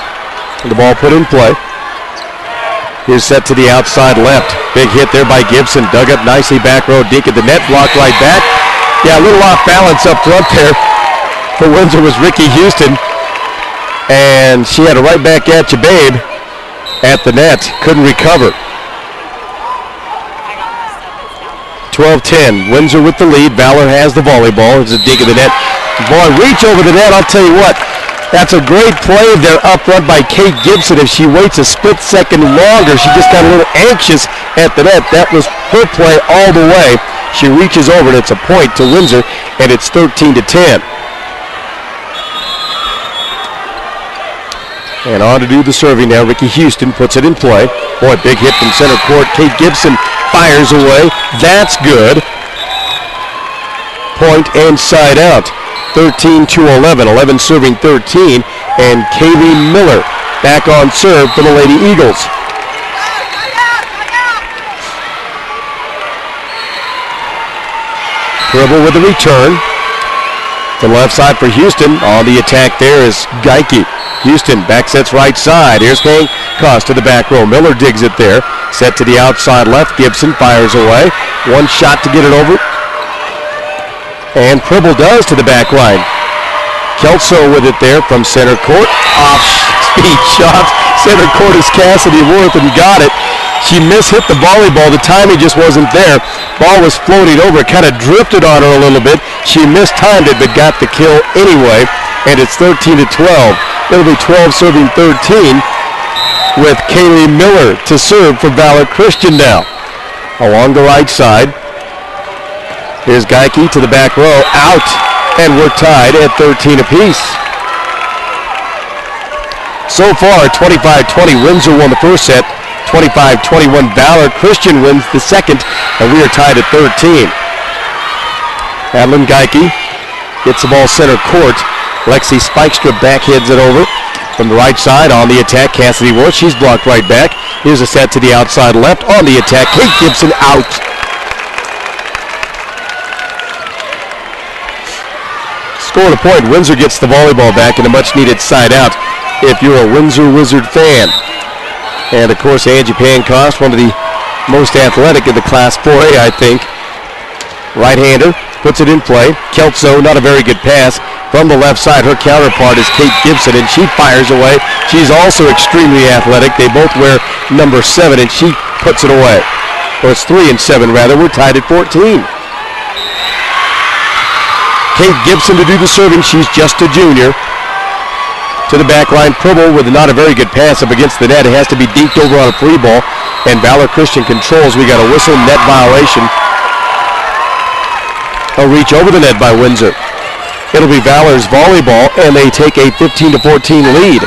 A: The ball put in play. Here's set to the outside left. Big hit there by Gibson. Dug up nicely back row. Dink at the net. Blocked right back. Yeah, a little off balance up front there. For Windsor was Ricky Houston. And she had a right back at you, babe. At the net. Couldn't recover. 12-10. Windsor with the lead. Valor has the volleyball. It's a dig of the net. Boy, reach over the net. I'll tell you what. That's a great play there up front by Kate Gibson. If she waits a split second longer, she just got a little anxious at the net. That was her play all the way. She reaches over, and it's a point to Windsor, and it's 13-10. And on to do the serving now. Ricky Houston puts it in play. Boy, big hit from center court. Kate Gibson fires away. That's good. Point and side out. 13-11. 11 serving 13. And Kaylee Miller back on serve for the Lady Eagles. Pribble with the return. The left side for Houston. On the attack there is Geike. Houston back sets right side. Here's Pancost to the back row. Miller digs it there. Set to the outside left. Gibson fires away. One shot to get it over. And Pribble does to the back line. Kelso with it there from center court. Off speed shot. Center court is Cassidy Worth and got it. She mishit the volleyball. The timing just wasn't there. Ball was floating over, kind of drifted on her a little bit. She mistimed it, but got the kill anyway. And it's 13-12. It'll be 12 serving 13 with Kaylee Miller to serve for Valor Christian now. Along the right side. Here's Geike to the back row, out, and we're tied at 13 apiece. So far, 25-20, Windsor won the first set. 25-21, Valor Christian wins the second, and we are tied at 13. Adeline Geike gets the ball center court. Lexi Spikestra backheads it over. From the right side on the attack, Cassidy Worth. She's blocked right back. Here's a set to the outside left. On the attack, Kate Gibson out. Scoring a point, Windsor gets the volleyball back in a much-needed side out if you're a Windsor Wizard fan. And, of course, Angie Pancost, one of the most athletic in the Class 4A, I think. Right-hander, puts it in play. Kelso, not a very good pass. From the left side, her counterpart is Kate Gibson, and she fires away. She's also extremely athletic. They both wear number 7, and she puts it away. Or it's 3 and 7, rather. We're tied at 14. Kate Gibson to do the serving. She's just a junior. To the back line, Pribble with not a very good pass up against the net. It has to be deked over on a free ball, and Valor Christian controls. We got a whistle, net violation. A reach over the net by Windsor. It'll be Valor's volleyball, and they take a 15-14 lead.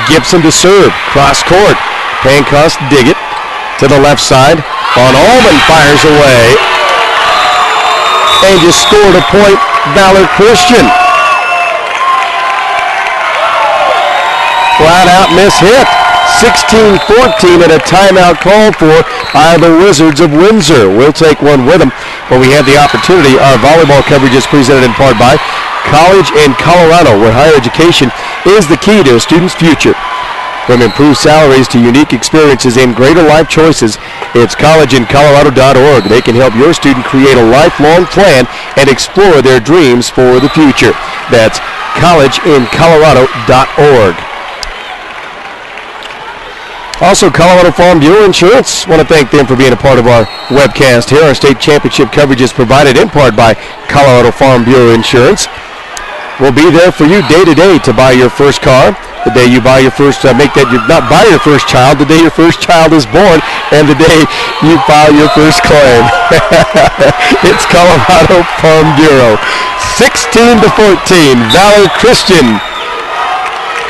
A: Gibson to serve, cross court. Pancost dig it to the left side. Von Allman fires away, and just scored a point, Valor Christian. Flat out miss hit. 16-14 and a timeout called for by the Wizards of Windsor. We'll take one with them when we have the opportunity. Our volleyball coverage is presented in part by College in Colorado, where higher education is the key to a student's future. From improved salaries to unique experiences and greater life choices, it's collegeincolorado.org. They can help your student create a lifelong plan and explore their dreams for the future. That's collegeincolorado.org. Also, Colorado Farm Bureau Insurance. Want to thank them for being a part of our webcast here. Our state championship coverage is provided in part by Colorado Farm Bureau Insurance. We'll be there for you day to day to buy your first car. The day you buy your first, not buy your first child, the day your first child is born, and the day you file your first claim. It's Colorado Farm Bureau. 16-14, Valor Christian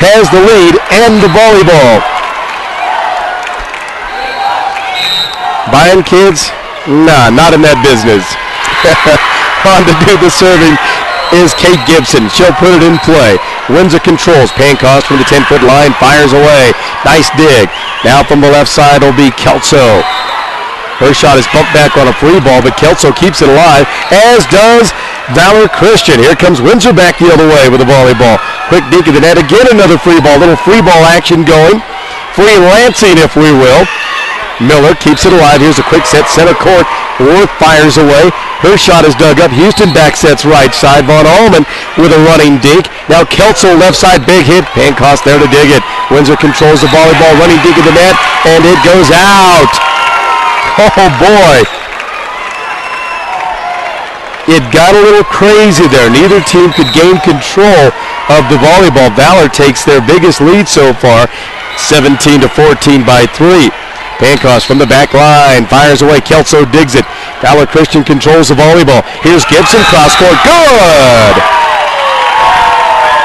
A: has the lead and the volleyball. Buying kids? Nah, not in that business. On to do the serving is Kate Gibson. She'll put it in play. Windsor controls. Pancost from the 10-foot line fires away. Nice dig. Now from the left side will be Kelso. Her shot is bumped back on a free ball, but Kelso keeps it alive, as does Valor Christian. Here comes Windsor back the other way with the volleyball. Quick dink of the net. Again, another free ball. Little free ball action going. Freelancing, if we will. Miller keeps it alive. Here's a quick set, center court. Worth fires away. Her shot is dug up. Houston back sets right side. Von Allman with a running dink. Now Kelso left side, big hit. Pancost there to dig it. Windsor controls the volleyball, running dink of the net, and it goes out. Oh boy. It got a little crazy there. Neither team could gain control of the volleyball. Valor takes their biggest lead so far, 17-14 by 3. Pancost from the back line, fires away. Kelso digs it. Valor Christian controls the volleyball. Here's Gibson, cross court, good!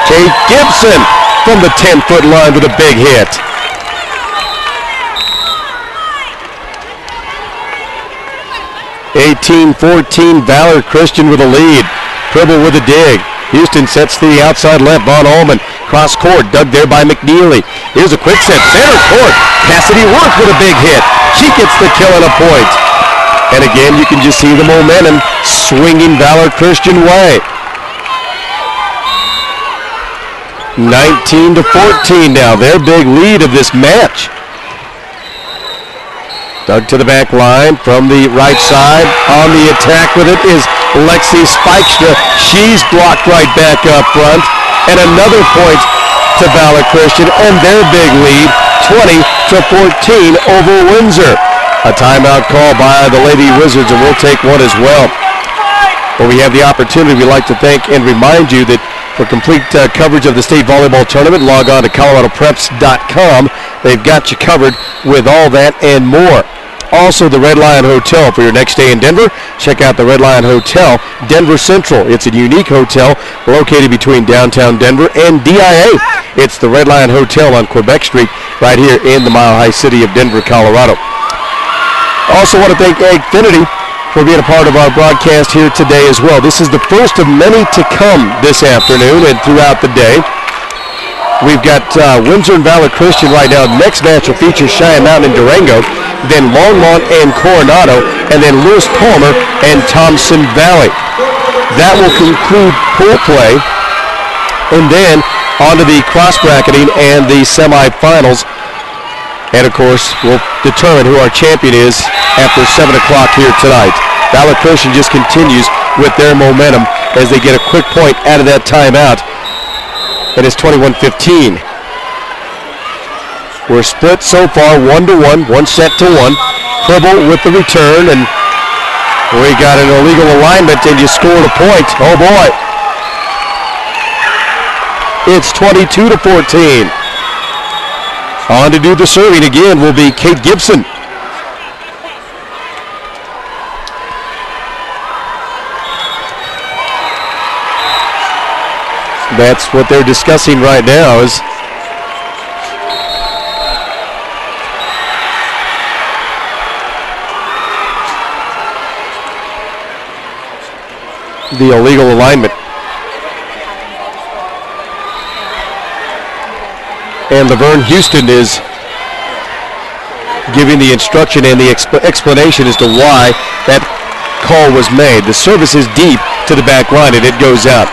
A: Kate Gibson from the 10-foot line with a big hit. (18-14), Valor Christian with a lead. Pribble with a dig. Houston sets to the outside left. Von Allman, cross court, dug there by McNeely. Here's a quick set, center court. Cassidy Worth with a big hit. She gets the kill and a point. And again, you can just see the momentum swinging Valor Christian way. 19-14 now, their big lead of this match. Dug to the back line from the right side. On the attack with it is Lexi Spikestra. She's blocked right back up front. And another point to Valor Christian and their big lead, 20-14 over Windsor. A timeout call by the Lady Wizards, and we'll take one as well. Well, we have the opportunity. We'd like to thank and remind you that for complete coverage of the state volleyball tournament, log on to coloradopreps.com. They've got you covered with all that and more. Also, the Red Lion Hotel for your next stay in Denver. Check out the Red Lion Hotel, Denver Central. It's a unique hotel located between downtown Denver and DIA. It's the Red Lion Hotel on Quebec Street right here in the Mile High City of Denver, Colorado. Also want to thank Xfinity for being a part of our broadcast here today as well. This is the first of many to come this afternoon and throughout the day. We've got Windsor and Valor Christian right now. Next match will feature Cheyenne Mountain and Durango, then Longmont and Coronado, and then Lewis Palmer and Thompson Valley. That will conclude pool play, and then on to the cross-bracketing and the semifinals. And, of course, we'll determine who our champion is after 7 o'clock here tonight. Valor Christian just continues with their momentum as they get a quick point out of that timeout. And it's 21-15. We're split so far 1-1, 1 set to 1. Pribble with the return, and we got an illegal alignment, and you scored a point. Oh, boy. It's 22-14. On to do the serving again will be Kate Gibson. That's what they're discussing right now is the illegal alignment. And Laverne Houston is giving the instruction and the explanation as to why that call was made. The service is deep to the back line and it goes out.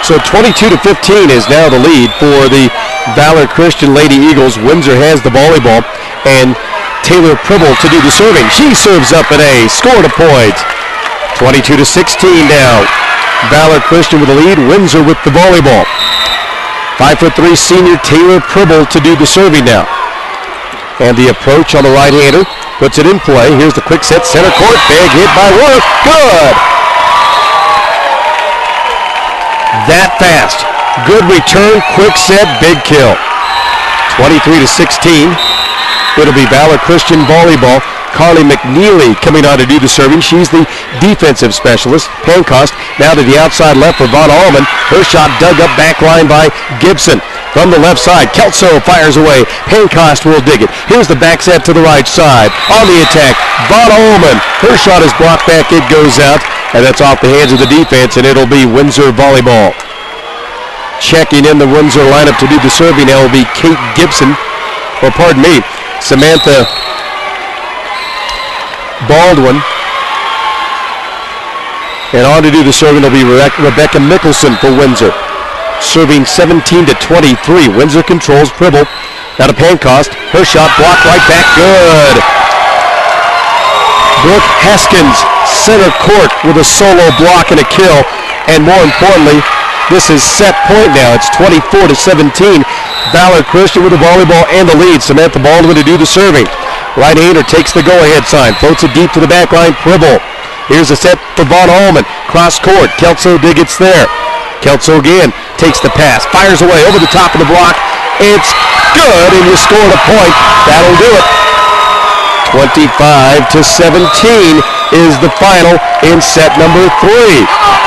A: So 22-15 is now the lead for the Valor Christian Lady Eagles. Windsor has the volleyball and Taylor Pribble to do the serving. She serves up an A, scored a point. 22-16 now. Valor Christian with the lead, Windsor with the volleyball. 5'3" senior Taylor Pribble to do the serving now. And the approach on the right-hander puts it in play. Here's the quick set, center court, big hit by Worth, good! That fast. Good return, quick set, big kill. 23-16. It'll be Valor Christian volleyball. Carly McNeely coming on to do the serving. She's the defensive specialist. Pancost now to the outside left for Von Allman. Her shot dug up back line by Gibson. From the left side, Kelso fires away. Pancost will dig it. Here's the back set to the right side. On the attack, Von Allman. Her shot is blocked back. It goes out. And that's off the hands of the defense, and it'll be Windsor volleyball. Checking in the Windsor lineup to do the serving now will be Kate Gibson. Or pardon me, Samantha Baldwin. And on to do the serving will be Rebecca Mickelson for Windsor. Serving 17-23. Windsor controls Pribble. Now to Pancost. Her shot blocked right back. Good. Brooke Haskins, center court with a solo block and a kill. And more importantly, this is set point now. It's 24-17. Valor Christian with the volleyball and the lead. Samantha Baldwin to do the serving. Right-hander takes the go-ahead sign. Floats it deep to the back line. Pribble. Here's a set for Von Allman. Cross court. Kelso Diggett's there. Kelso again takes the pass. Fires away over the top of the block. It's good, and you scored a point. That'll do it. 25-17 is the final in set number 3.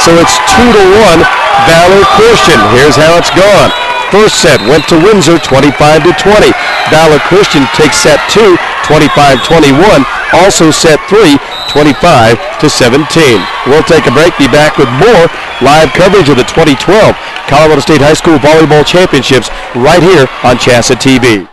A: So it's 2-1 Valor Christian. Here's how it's gone. First set went to Windsor 25-20. Valor Christian takes set 2, 25-21. Also set 3, 25-17. We'll take a break, be back with more live coverage of the 2012 Colorado State High School Volleyball Championships right here on CHSAA TV.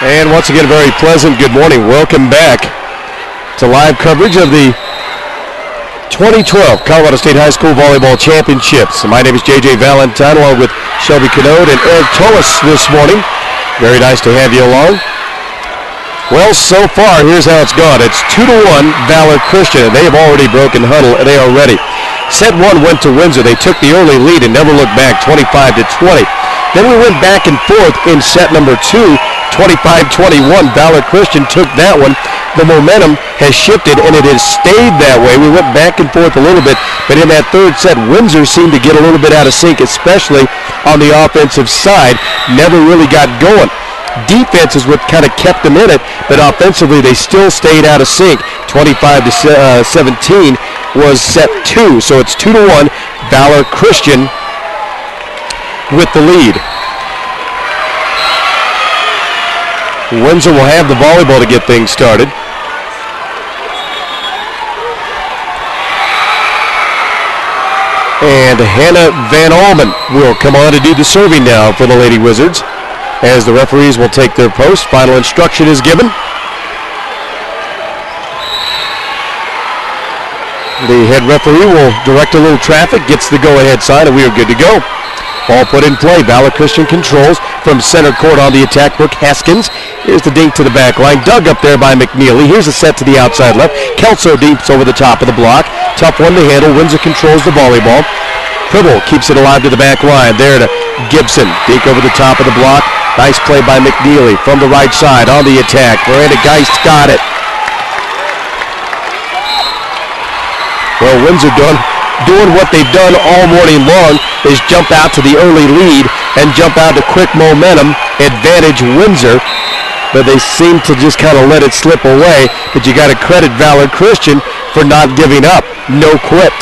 A: And once again, a very pleasant good morning. Welcome back to live coverage of the 2012 Colorado State High School Volleyball Championships. My name is J.J. Valentine, along with Shelby Canode and Eric Tullis this morning. Very nice to have you along. Well, so far, here's how it's gone. It's 2-1 Valor Christian, and they have already broken huddle, and they are ready. Set one went to Windsor. They took the early lead and never looked back, 25-20. Then we went back and forth in set number two, 25-21. Valor Christian took that one. The momentum has shifted, and it has stayed that way. We went back and forth a little bit, but in that third set, Windsor seemed to get a little bit out of sync, especially on the offensive side. Never really got going. Defense is what kind of kept them in it, but offensively they still stayed out of sync. 25-17 was set two, so it's 2-1 Valor Christian with the lead. Windsor will have the volleyball to get things started. And Hannah Van Almen will come on to do the serving now for the Lady Wizards, as the referees will take their post. Final instruction is given. The head referee will direct a little traffic, gets the go-ahead sign, and we are good to go. Ball put in play. Valor Christian controls from center court on the attack. Brooke Haskins. Here's the dink to the back line. Dug up there by McNeely. Here's a set to the outside left. Kelso dinks over the top of the block. Tough one to handle. Windsor controls the volleyball. Pribble keeps it alive to the back line. There to Gibson. Dink over the top of the block. Nice play by McNeely from the right side on the attack. Miranda Geist got it. Well, Windsor doing what they've done all morning long is jump out to the early lead and jump out to quick momentum, advantage Windsor. But they seem to just kind of let it slip away. But you got to credit Valor Christian for not giving up. No quit.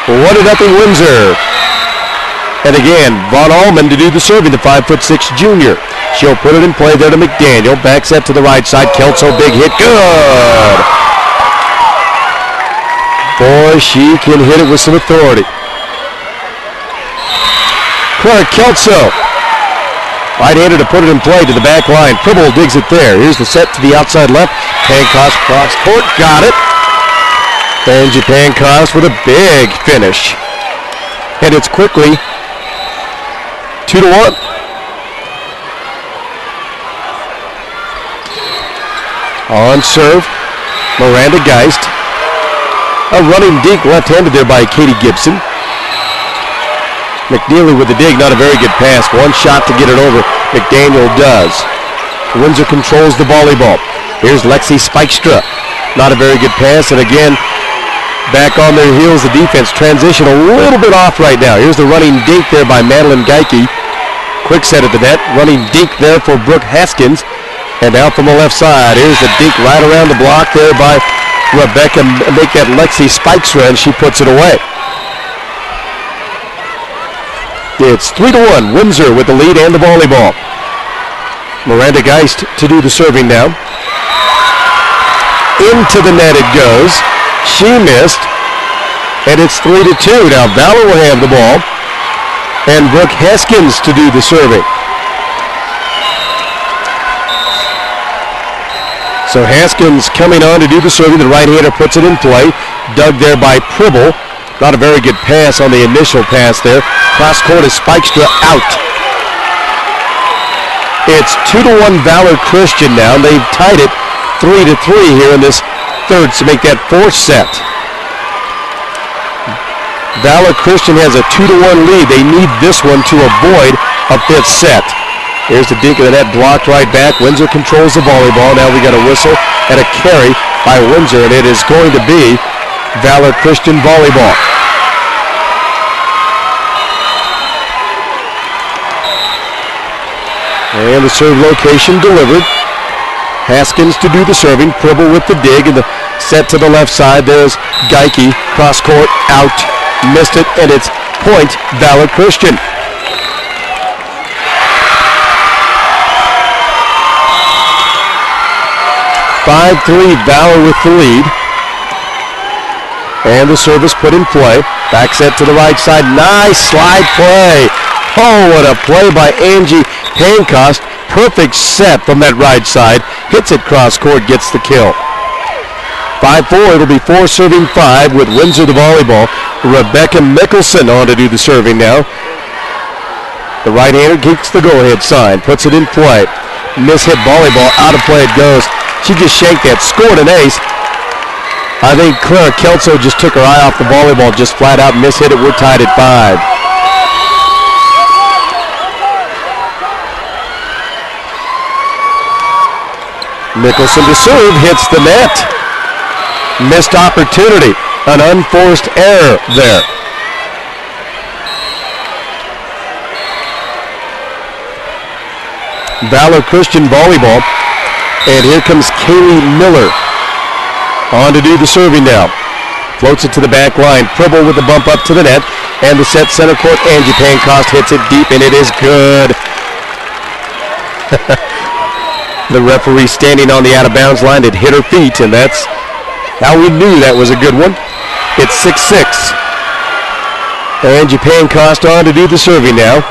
A: 1-0 Windsor. And again, Von Allman to do the serving, the 5'6" junior. She'll put it in play there to McDaniel. Back set to the right side. Kelso, big hit. Good. Boy, she can hit it with some authority. Clark Kelso. Right-handed to put it in play to the back line. Pribble digs it there. Here's the set to the outside left. Pancos cross court. Got it. Angie Pancos with a big finish. And it's quickly 2-1. On serve, Miranda Geist. A running dink left-handed there by Katie Gibson. McNeely with the dig, not a very good pass. One shot to get it over. McDaniel does. Windsor controls the volleyball. Here's Lexi Spikestra. Not a very good pass, and again, back on their heels, the defense transition a little bit off right now. Here's the running dink there by Madeline Geike. Quick set at the net. Running dink there for Brooke Haskins. And out from the left side, here's the dink right around the block there by Rebecca. Make that Lexi Spikestra, and she puts it away. It's 3-1. Windsor with the lead and the volleyball. Miranda Geist to do the serving now. Into the net it goes. She missed, and it's 3-2. Now Valor will have the ball, and Brooke Haskins to do the serving. So Haskins coming on to do the serving. The right-hander puts it in play. Dug there by Pribble. Not a very good pass on the initial pass there. Cross court is Spikestra out. It's 2-1 Valor Christian now. They've tied it 3-3 here in this third to make that fourth set. Valor Christian has a 2-1 lead. They need this one to avoid a fifth set. Here's the dink of the net, blocked right back. Windsor controls the volleyball. Now we got a whistle and a carry by Windsor, and it is going to be Valor Christian volleyball. And the serve location delivered. Haskins to do the serving. Pribble with the dig, and the set to the left side. There's Geike, cross court, out, missed it, and it's point Valor Christian. 5-3 Valor with the lead. And the service put in play. Back set to the right side. Nice slide play. Oh, what a play by Angie Hancock, perfect set from that right side. Hits it cross court, gets the kill. 5-4, it'll be 4 serving 5 with Windsor the volleyball. Rebecca Mickelson on to do the serving now. The right-hander keeps the go-ahead sign, puts it in play. Miss-hit volleyball, out of play it goes. She just shanked that, scored an ace. I think Clara Kelso just took her eye off the volleyball, just flat out miss-hit it. We're tied at 5. Mickelson to serve, hits the net. Missed opportunity, an unforced error there. Valor Christian volleyball, and here comes Kaylee Miller on to do the serving now. Floats it to the back line. Pribble with the bump up to the net, and the set center court. Angie Pancost hits it deep, and it is good. The referee standing on the out-of-bounds line had hit her feet, and that's how we knew that was a good one. It's 6-6. Angie Pancost on to do the serving now.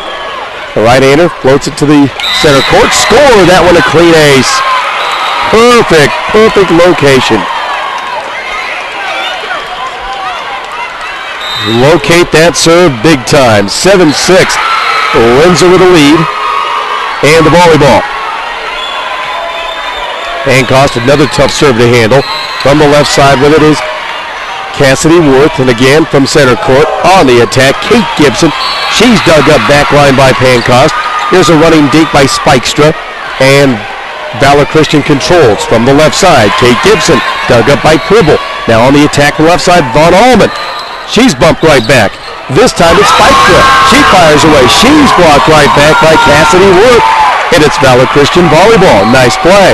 A: The right-hander floats it to the center court. Score! That one a clean ace. Perfect location. Locate that serve big time. 7-6. Windsor with a lead. And the volleyball. Pancost, another tough serve to handle. From the left side with it is Cassidy Worth, and again from center court on the attack, Kate Gibson. She's dug up back line by Pancost. Here's a running dink by Spikestra, and Valor Christian controls from the left side. Kate Gibson dug up by Pribble. Now on the attack from the left side, Von Allman. She's bumped right back. This time it's Spikestra. She fires away. She's blocked right back by Cassidy Worth, and it's Valor Christian volleyball. Nice play.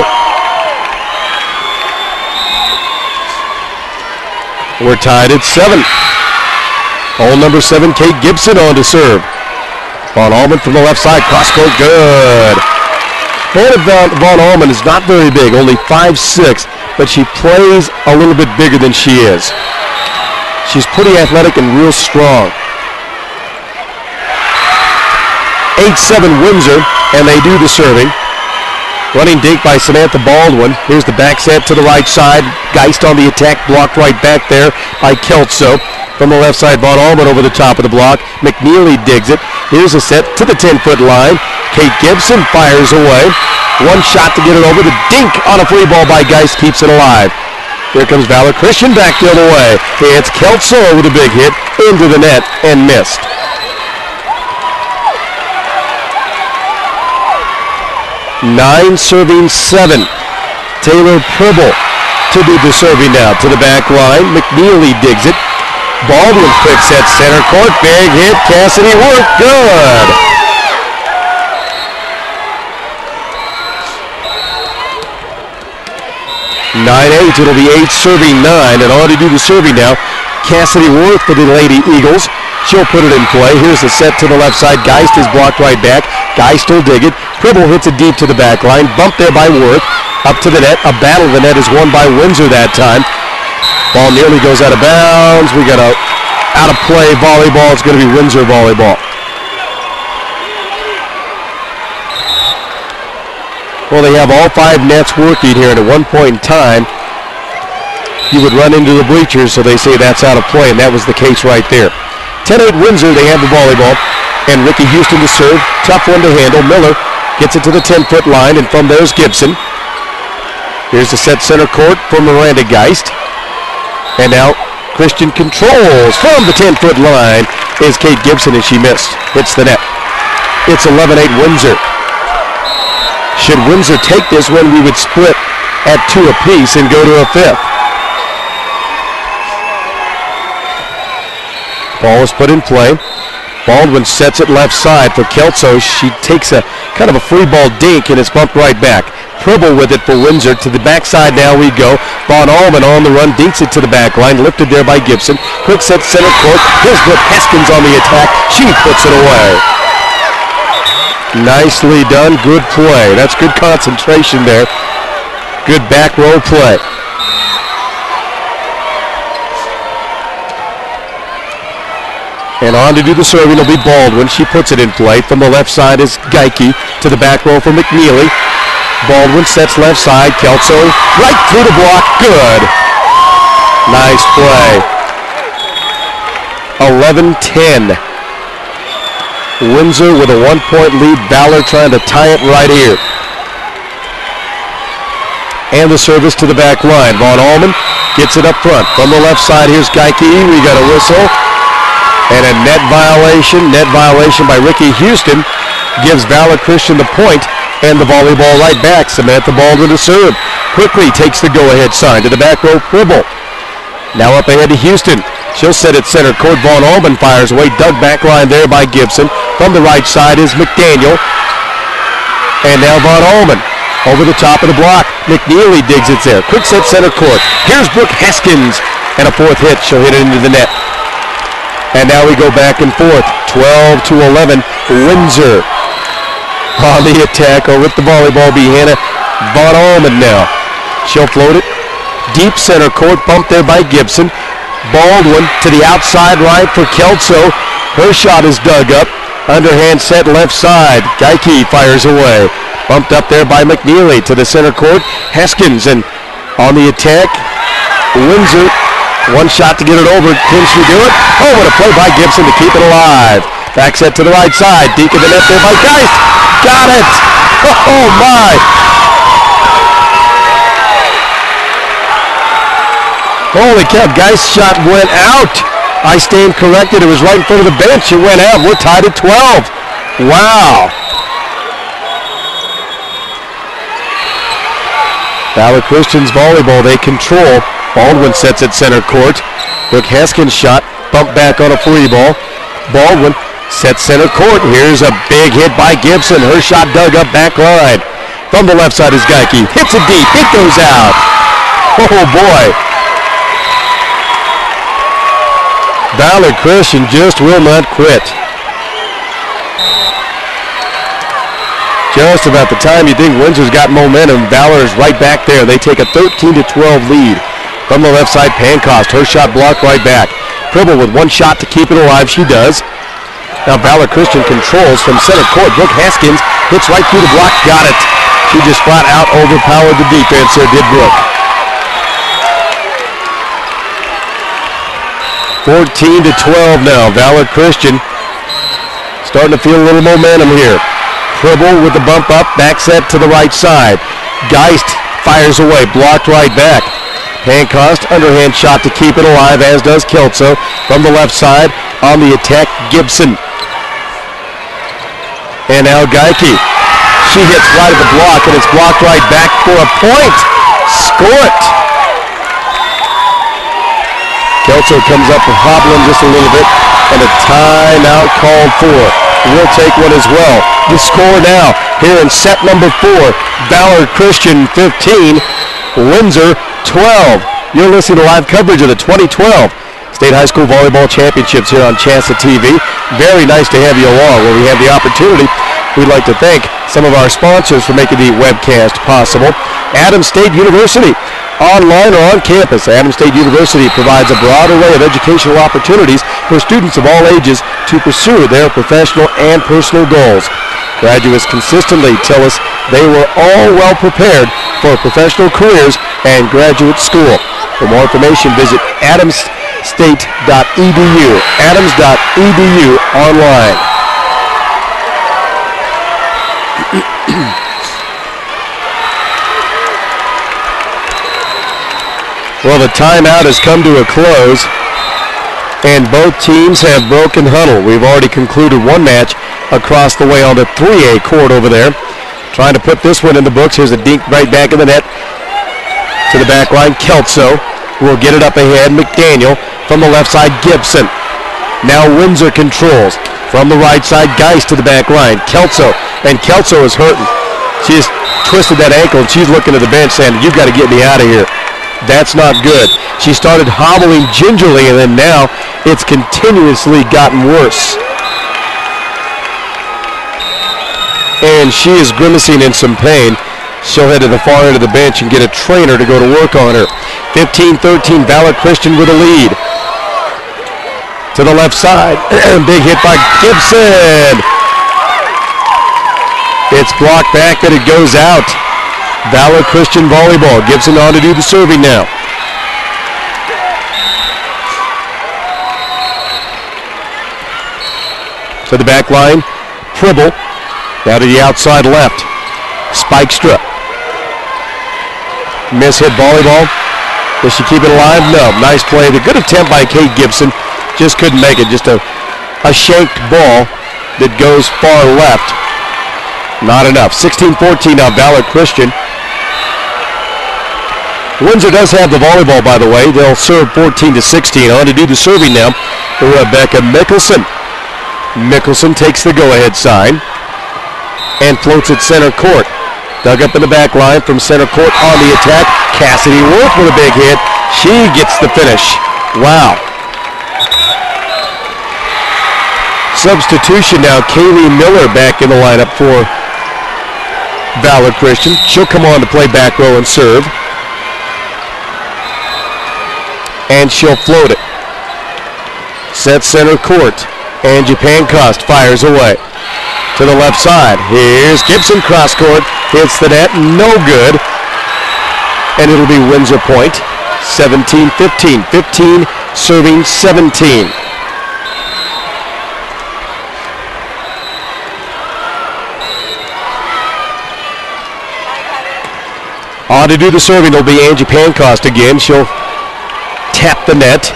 A: We're tied at 7. Hole number 7, Kate Gibson on to serve. Von Allman from the left side, cross court, good. Hannah Von Allman is not very big, only 5'6", but she plays a little bit bigger than she is. She's pretty athletic and real strong. 8-7 Windsor, and they do the serving. Running dink by Samantha Baldwin. Here's the back set to the right side. Geist on the attack, blocked right back there by Kelso. From the left side, Von Allman over the top of the block. McNeely digs it. Here's a set to the 10-foot line. Kate Gibson fires away. One shot to get it over. The dink on a free ball by Geist keeps it alive. Here comes Valor Christian back the other way. It's Kelso with a big hit into the net and missed. 9 serving 7. Taylor Pribble to do the serving now. To the back line. McNeely digs it. Baldwin quick set center court. Big hit. Cassidy Worth. Good. (9-8). It'll be 8 serving 9. And on to do the serving now. Cassidy Worth for the Lady Eagles. She'll put it in play. Here's the set to the left side. Geist is blocked right back. Geist will dig it. Pribble hits it deep to the back line. Bumped there by Worth. Up to the net. A battle of the net is won by Windsor that time. Ball nearly goes out of bounds. We got a out of play volleyball. It's going to be Windsor volleyball. Well, they have all 5 nets working here, and at one point in time, you would run into the bleachers, so they say that's out of play, and that was the case right there. 10-8 Windsor, they have the volleyball, and Ricky Houston to serve. Tough one to handle. Miller gets it to the 10-foot line, and from there's Gibson. Here's the set center court for Miranda Geist. And now Christian controls from the 10-foot line is Kate Gibson, and she missed. Hits the net. It's 11-8 Windsor. Should Windsor take this one, we would split at 2 apiece and go to a 5th. Ball is put in play. Baldwin sets it left side for Kelso. She takes a kind of a free ball dink, and it's bumped right back. Pribble with it for Windsor. To the backside now we go. Von Allman on the run, dinks it to the back line. Lifted there by Gibson. Quick set center court. Hisbeth Heskins on the attack. She puts it away. Nicely done. Good play. That's good concentration there. Good back row play. And And on to do the serving will be Baldwin. She puts it in play. From the left side is Geike to the back row for McNeely. Baldwin sets left side. Kelso right through the block. Good. Nice play. 11-10. Windsor with a 1-point lead. Valor trying to tie it right here. And the service to the back line. Von Allman gets it up front. From the left side, here's Geike. We got a whistle. And a net violation by Ricky Houston gives Valor Christian the point and the volleyball right back. Samantha Baldwin to serve. Quickly takes the go-ahead sign to the back row. Pribble. Now up ahead to Houston. She'll set it center court. Von Allman fires away. Dug back line there by Gibson. From the right side is McDaniel. And now Von Allman over the top of the block. McNeely digs it there. Quick set center court. Here's Brooke Haskins. And a fourth hit. She'll hit it into the net. And now we go back and forth. 12-11. Windsor on the attack, or with the volleyball be Hannah Von Allman now. She'll float it. Deep center court. Bumped there by Gibson. Baldwin to the outside right for Kelso. Her shot is dug up. Underhand set left side. Geike fires away. Bumped up there by McNeely to the center court. Haskins and on the attack. Windsor. One shot to get it over. Can she do it? Oh, what a play by Gibson to keep it alive. Back set to the right side. Deep in the net there by Geist. Got it. Oh, my. Holy cow. Geist's shot went out. I stand corrected. It was right in front of the bench. It went out. We're tied at 12. Wow. Valor Christian's volleyball. They control. Baldwin sets it center court. Brooke Haskins shot. Bumped back on a free ball. Baldwin sets center court. Here's a big hit by Gibson. Her shot dug up back line. From the left side is Geike. Hits it deep. It goes out. Oh, boy. Valor Christian just will not quit. Just about the time you think Windsor's got momentum, Valor is right back there. They take a 13-12 lead. From the left side, Pancost. Her shot blocked right back. Pribble with one shot to keep it alive. She does. Now Valor Christian controls from center court. Brooke Haskins hits right through the block. Got it. She just flat out overpowered the defense there, did Brooke. 14-12 now. Valor Christian starting to feel a little momentum here. Pribble with the bump up. Back set to the right side. Geist fires away. Blocked right back. Pancost, underhand shot to keep it alive, as does Kelso. From the left side, on the attack, Gibson. And now Geike. She hits right at the block, and it's blocked right back for a point. Score it. Kelso comes up hobbling just a little bit, and a timeout called for. We'll take one as well. The score now, here in set number 4, Valor Christian 15, Windsor 12. You're listening to live coverage of the 2012 State High School Volleyball Championships here on CHSAA TV. Very nice to have you along where we have the opportunity. We'd like to thank some of our sponsors for making the webcast possible. Adams State University, online or on campus. Adams State University provides a broad array of educational opportunities for students of all ages to pursue their professional and personal goals. Graduates consistently tell us they were all well prepared for professional careers and graduate school. For more information, visit adamsstate.edu. Adams.edu online. Well, the timeout has come to a close, and both teams have broken huddle. We've already concluded one match across the way on the 3A court over there. Trying to put this one in the books. Here's a dink right back in the net to the back line. Kelso will get it up ahead. McDaniel from the left side. Gibson. Now Windsor controls. From the right side, Geist to the back line. Kelso. And Kelso is hurting. She has twisted that ankle, and she's looking at the bench saying, "You've got to get me out of here." That's not good. She started hobbling gingerly, and then now it's continuously gotten worse. And she is grimacing in some pain. She'll head to the far end of the bench and get a trainer to go to work on her. 15-13, Valor Christian with a lead. to the left side. Big hit by Gibson. It's blocked back, but it goes out. Valor Christian Volleyball. Gibson on to do the serving now. To the back line, Pribble. Now to the outside left. Spikestra. Miss hit Volleyball. Does she keep it alive? No. Nice play. The good attempt by Kate Gibson. Just couldn't make it. Just a shanked ball that goes far left. Not enough. 16-14 now, Valor Christian. Windsor does have the volleyball, by the way. They'll serve 14-16. On to do the serving now. Rebecca Mickelson. Mickelson takes the go-ahead sign and floats at center court. Dug up in the back line from center court on the attack. Cassidy Worth with a big hit. She gets the finish. Wow. Substitution now. Kaylee Miller back in the lineup for Valor Christian. She'll come on to play back row and serve. And she'll float it. Set center court. Angie Pancost fires away. To the left side. Here's Gibson cross court. Hits the net. No good. And it'll be Windsor point. 17-15. 15 serving 17. On to do the serving will be Angie Pancost again. She'll tap the net.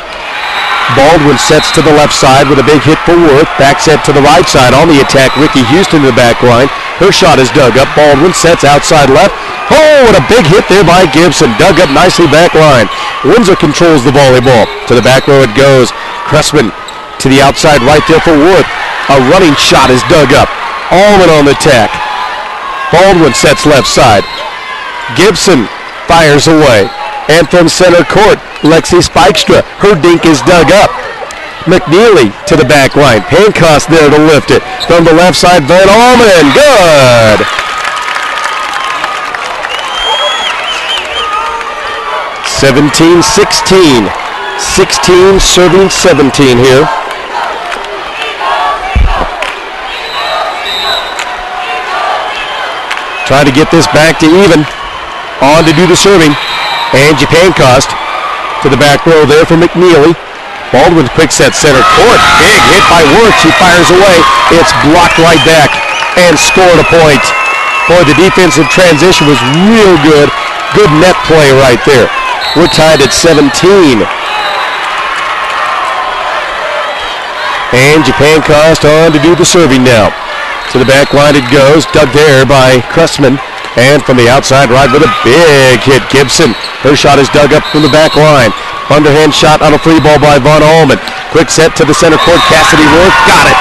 A: Baldwin sets to the left side with a big hit for Worth. Back set to the right side on the attack. Ricky Houston to the back line. Her shot is dug up. Baldwin sets outside left. Oh, and a big hit there by Gibson. Dug up nicely back line. Windsor controls the volleyball. To the back row it goes. Cressman to the outside right there for Worth. A running shot is dug up. Allman on the attack. Baldwin sets left side. Gibson fires away. And from center court, Lexi Spikestra. Her dink is dug up. McNeely to the back line. Pancost there to lift it. From the left side, Van Allman. Good. (17-16). 16 serving 17 here. Try to get this back to even. On to do the serving. Angie Pancost to the back row there for McNeely. Baldwin quick set center court. Big hit by Worth. She fires away. It's blocked right back and scored a point. Boy, the defensive transition was real good. Good net play right there. We're tied at 17. Angie Pancost on to do the serving now. To the back line it goes. Dug there by Cressman. And from the outside right with a big hit, Gibson. Her shot is dug up from the back line. Underhand shot on a free ball by Von Allman. Quick set to the center court. Cassidy Worth got it.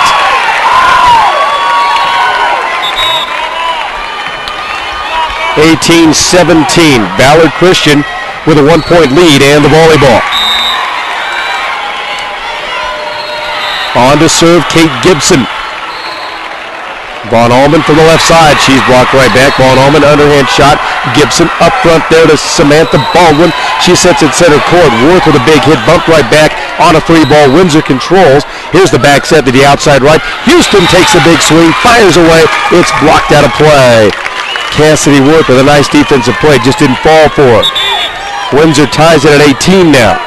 A: (18-17). Valor Christian with a 1-point lead and the volleyball. On to serve Kate Gibson. Von Allman from the left side. She's blocked right back. Von Allman underhand shot. Gibson up front there to Samantha Baldwin. She sets it center court. Worth with a big hit. Bumped right back on a free ball. Windsor controls. Here's the back set to the outside right. Houston takes a big swing. Fires away. It's blocked out of play. Cassidy Worth with a nice defensive play. Just didn't fall for it. Windsor ties it at 18 now.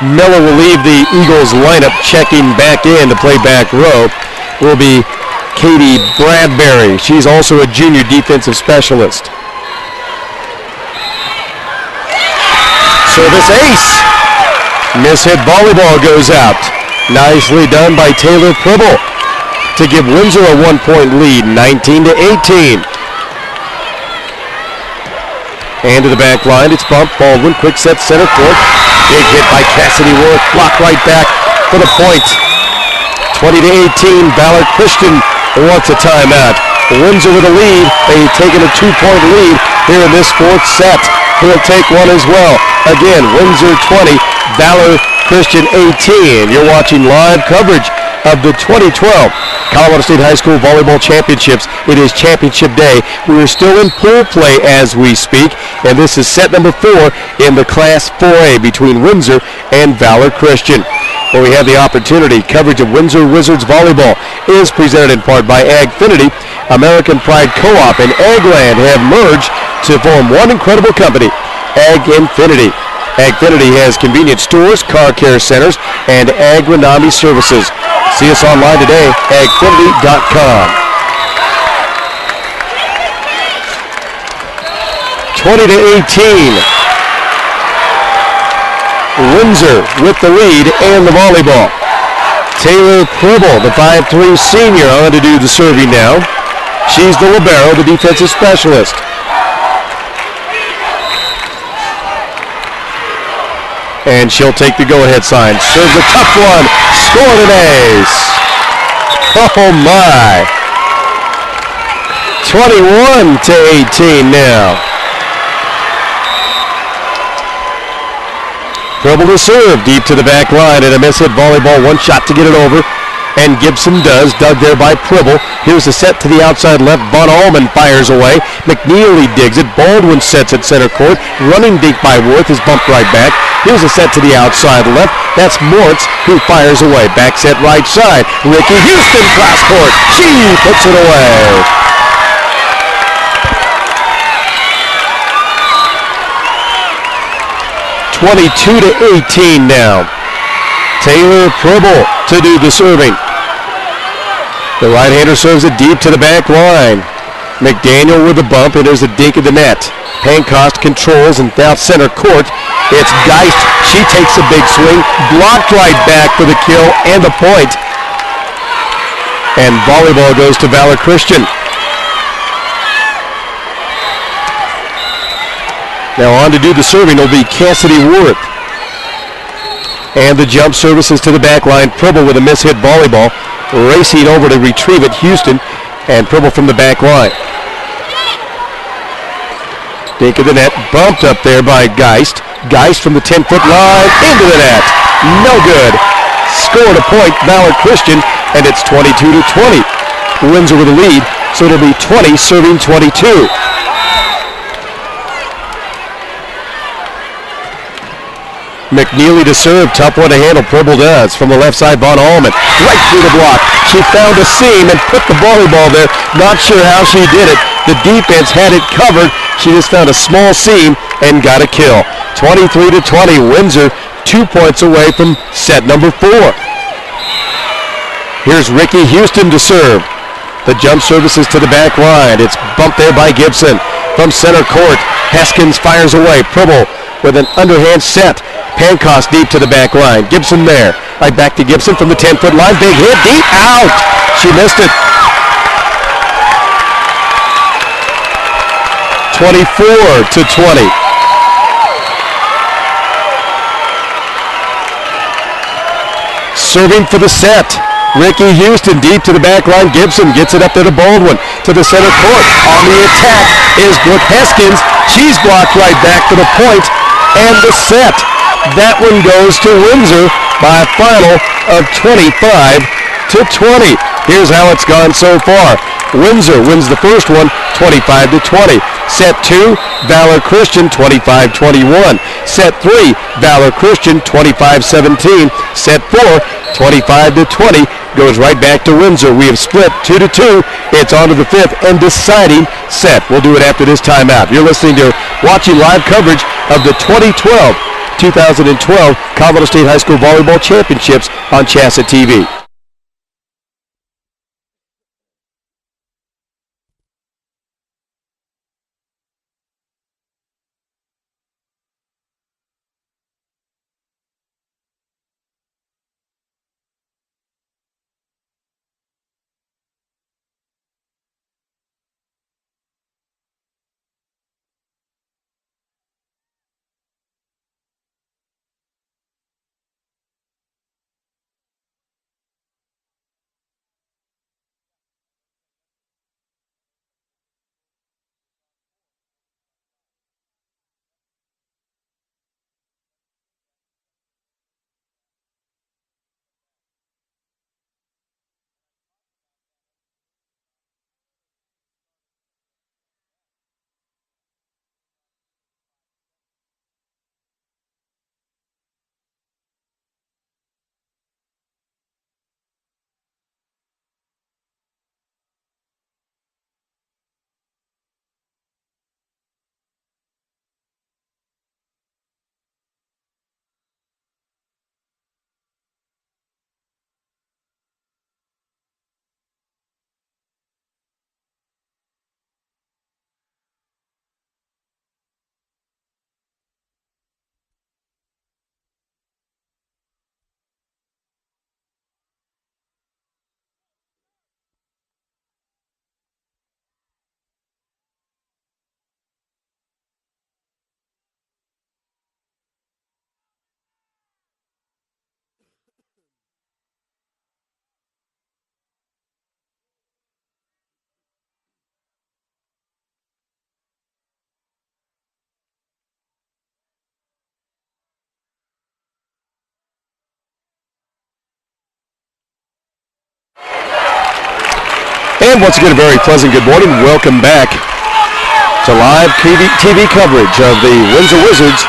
A: Miller will leave the Eagles lineup. Checking back in to play back row will be Katie Bradbury. She's also a junior defensive specialist. Service ace. Miss hit volleyball goes out. Nicely done by Taylor Pribble to give Windsor a 1-point lead, 19-18. And to the back line, it's bumped. Baldwin, quick set, center court. Big hit by Cassidy Worth, blocked right back for the point. 20-18, Valor Christian wants a timeout. Windsor with a lead. They've taken a 2-point lead here in this fourth set. He'll take one as well. Again, Windsor 20, Valor Christian 18. You're watching live coverage of the 2012 Colorado State High School Volleyball Championships. It is championship day. We are still in pool play as we speak, and this is set number 4 in the Class 4A between Windsor and Valor Christian. Where we have the opportunity. Coverage of Windsor Wizards Volleyball is presented in part by Agfinity. American Pride Co-op and Agland have merged to form one incredible company, Agfinity. Agfinity has convenience stores, car care centers, and agronomy services. See us online today, agfinity.com. 20-18. Windsor with the lead and the volleyball. Taylor Pribble, the 5'3 senior, on to do the serving now. She's the libero, the defensive specialist. And she'll take the go-ahead sign. Serves a tough one. Scored an ace. Oh, my. 21-18 now. Pribble to serve. Deep to the back line. And a miss hit volleyball. One shot to get it over. And Gibson does. Dug there by Pribble. Here's the set to the outside left. Von Allman fires away. McNeely digs it. Baldwin sets at center court. Running dink by Worth is bumped right back. Here's a set to the outside left. That's Moritz who fires away. Back set right side. Ricky Houston cross court. She puts it away. (22-18) now. Taylor Pribble to do the serving. The right-hander serves it deep to the back line. McDaniel with a bump, and there's a dink in the net. Pancost controls and down center court. It's Geist. She takes a big swing. Blocked right back for the kill and the point. And volleyball goes to Valor Christian. Now on to do the serving will be Cassidy Worth. And the jump services to the back line. Pribble with a miss-hit volleyball. Racing over to retrieve it, Houston. And Pribble from the back line. Dink of the net, bumped up there by Geist. Geist from the 10-foot line, into the net. No good. Scored a point, Valor Christian, and it's 22-20. Windsor with the lead, so it'll be 20 serving 22. McNeely to serve, tough one to handle, Pribble does. From the left side, Von Allman, right through the block. She found a seam and put the volleyball there. Not sure how she did it. The defense had it covered. She just found a small seam and got a kill. 23-20, Windsor 2 points away from set number 4. Here's Ricky Houston to serve. The jump services to the back line. It's bumped there by Gibson. From center court, Heskins fires away. Pribble with an underhand set. Pancost deep to the back line. Gibson there. Right back to Gibson from the 10-foot line. Big hit, deep, out. She missed it. 24-20. Serving for the set. Ricky Houston deep to the back line. Gibson gets it up there to Baldwin. To the center court. On the attack is Brooke Heskins. She's blocked right back to the point. And the set. That one goes to Windsor by a final of 25-20. Here's how it's gone so far. Windsor wins the first one, 25-20. Set 2, Valor Christian, 25-21. Set 3, Valor Christian, 25-17. Set 4, 25-20. Goes right back to Windsor. We have split 2-2. It's on to the 5th and deciding set. We'll do it after this timeout. You're listening to watching live coverage of the 2012 Colorado State High School Volleyball Championships on CHSAA TV. And once again, a very pleasant good morning. Welcome back to live TV coverage of the Windsor Wizards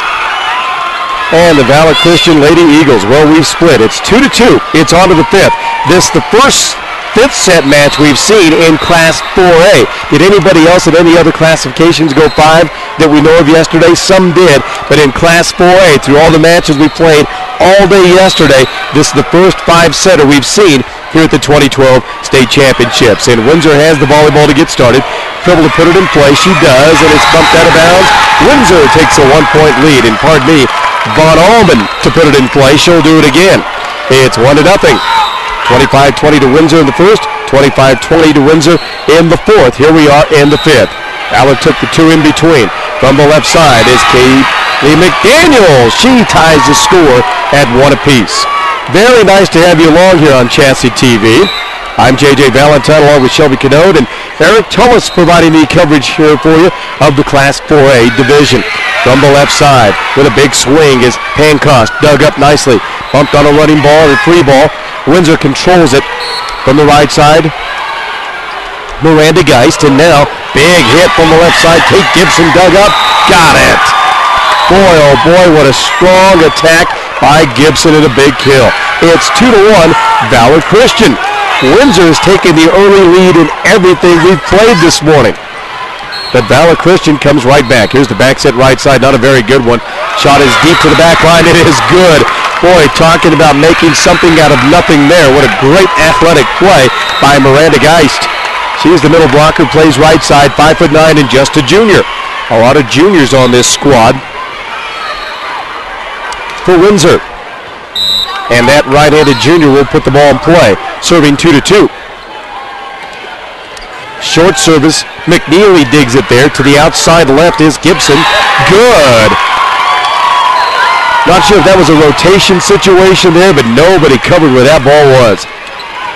A: and the Valor Christian Lady Eagles. Well, we've split. It's 2-2. It's on to the fifth. This the first fifth set match we've seen in Class 4A. Did anybody else at any other classifications go 5 that we know of yesterday? Some did, but in Class 4A, through all the matches we played all day yesterday, this is the first 5-setter we've seen here at the 2012 State Championships. And Windsor has the volleyball to get started. Trouble to put it in play. She does, and it's bumped out of bounds. Windsor takes a 1-point lead, and pardon me, Von Allman to put it in play. She'll do it again. It's 1-0. 25-20 to Windsor in the first, 25-20 to Windsor in the fourth. Here we are in the fifth. Valor took the 2 in between. From the left side is Kaylee McDaniel. She ties the score at 1 apiece. Very nice to have you along here on CHSAA TV. I'm J.J. Valentine along with Shelby Canode and Eric Tullis providing the coverage here for you of the Class 4A division. From the left side with a big swing is Pancost, dug up nicely. Bumped on a running ball or free ball. Windsor controls it from the right side. Miranda Geist, and now big hit from the left side. Kate Gibson dug up, got it. Boy, oh boy, what a strong attack by Gibson and a big kill. It's 2-1, Valor Christian. Windsor has taken the early lead in everything we've played this morning. But Valor Christian comes right back. Here's the back set right side, not a very good one. Shot is deep to the back line, it is good. Boy, talking about making something out of nothing there. What a great athletic play by Miranda Geist. She's the middle blocker, plays right side, 5'9" and just a junior. A lot of juniors on this squad for Windsor. And that right-handed junior will put the ball in play, serving 2-2. Short service, McNeely digs it there. To the outside left is Gibson. Good. Not sure if that was a rotation situation there, but nobody covered where that ball was.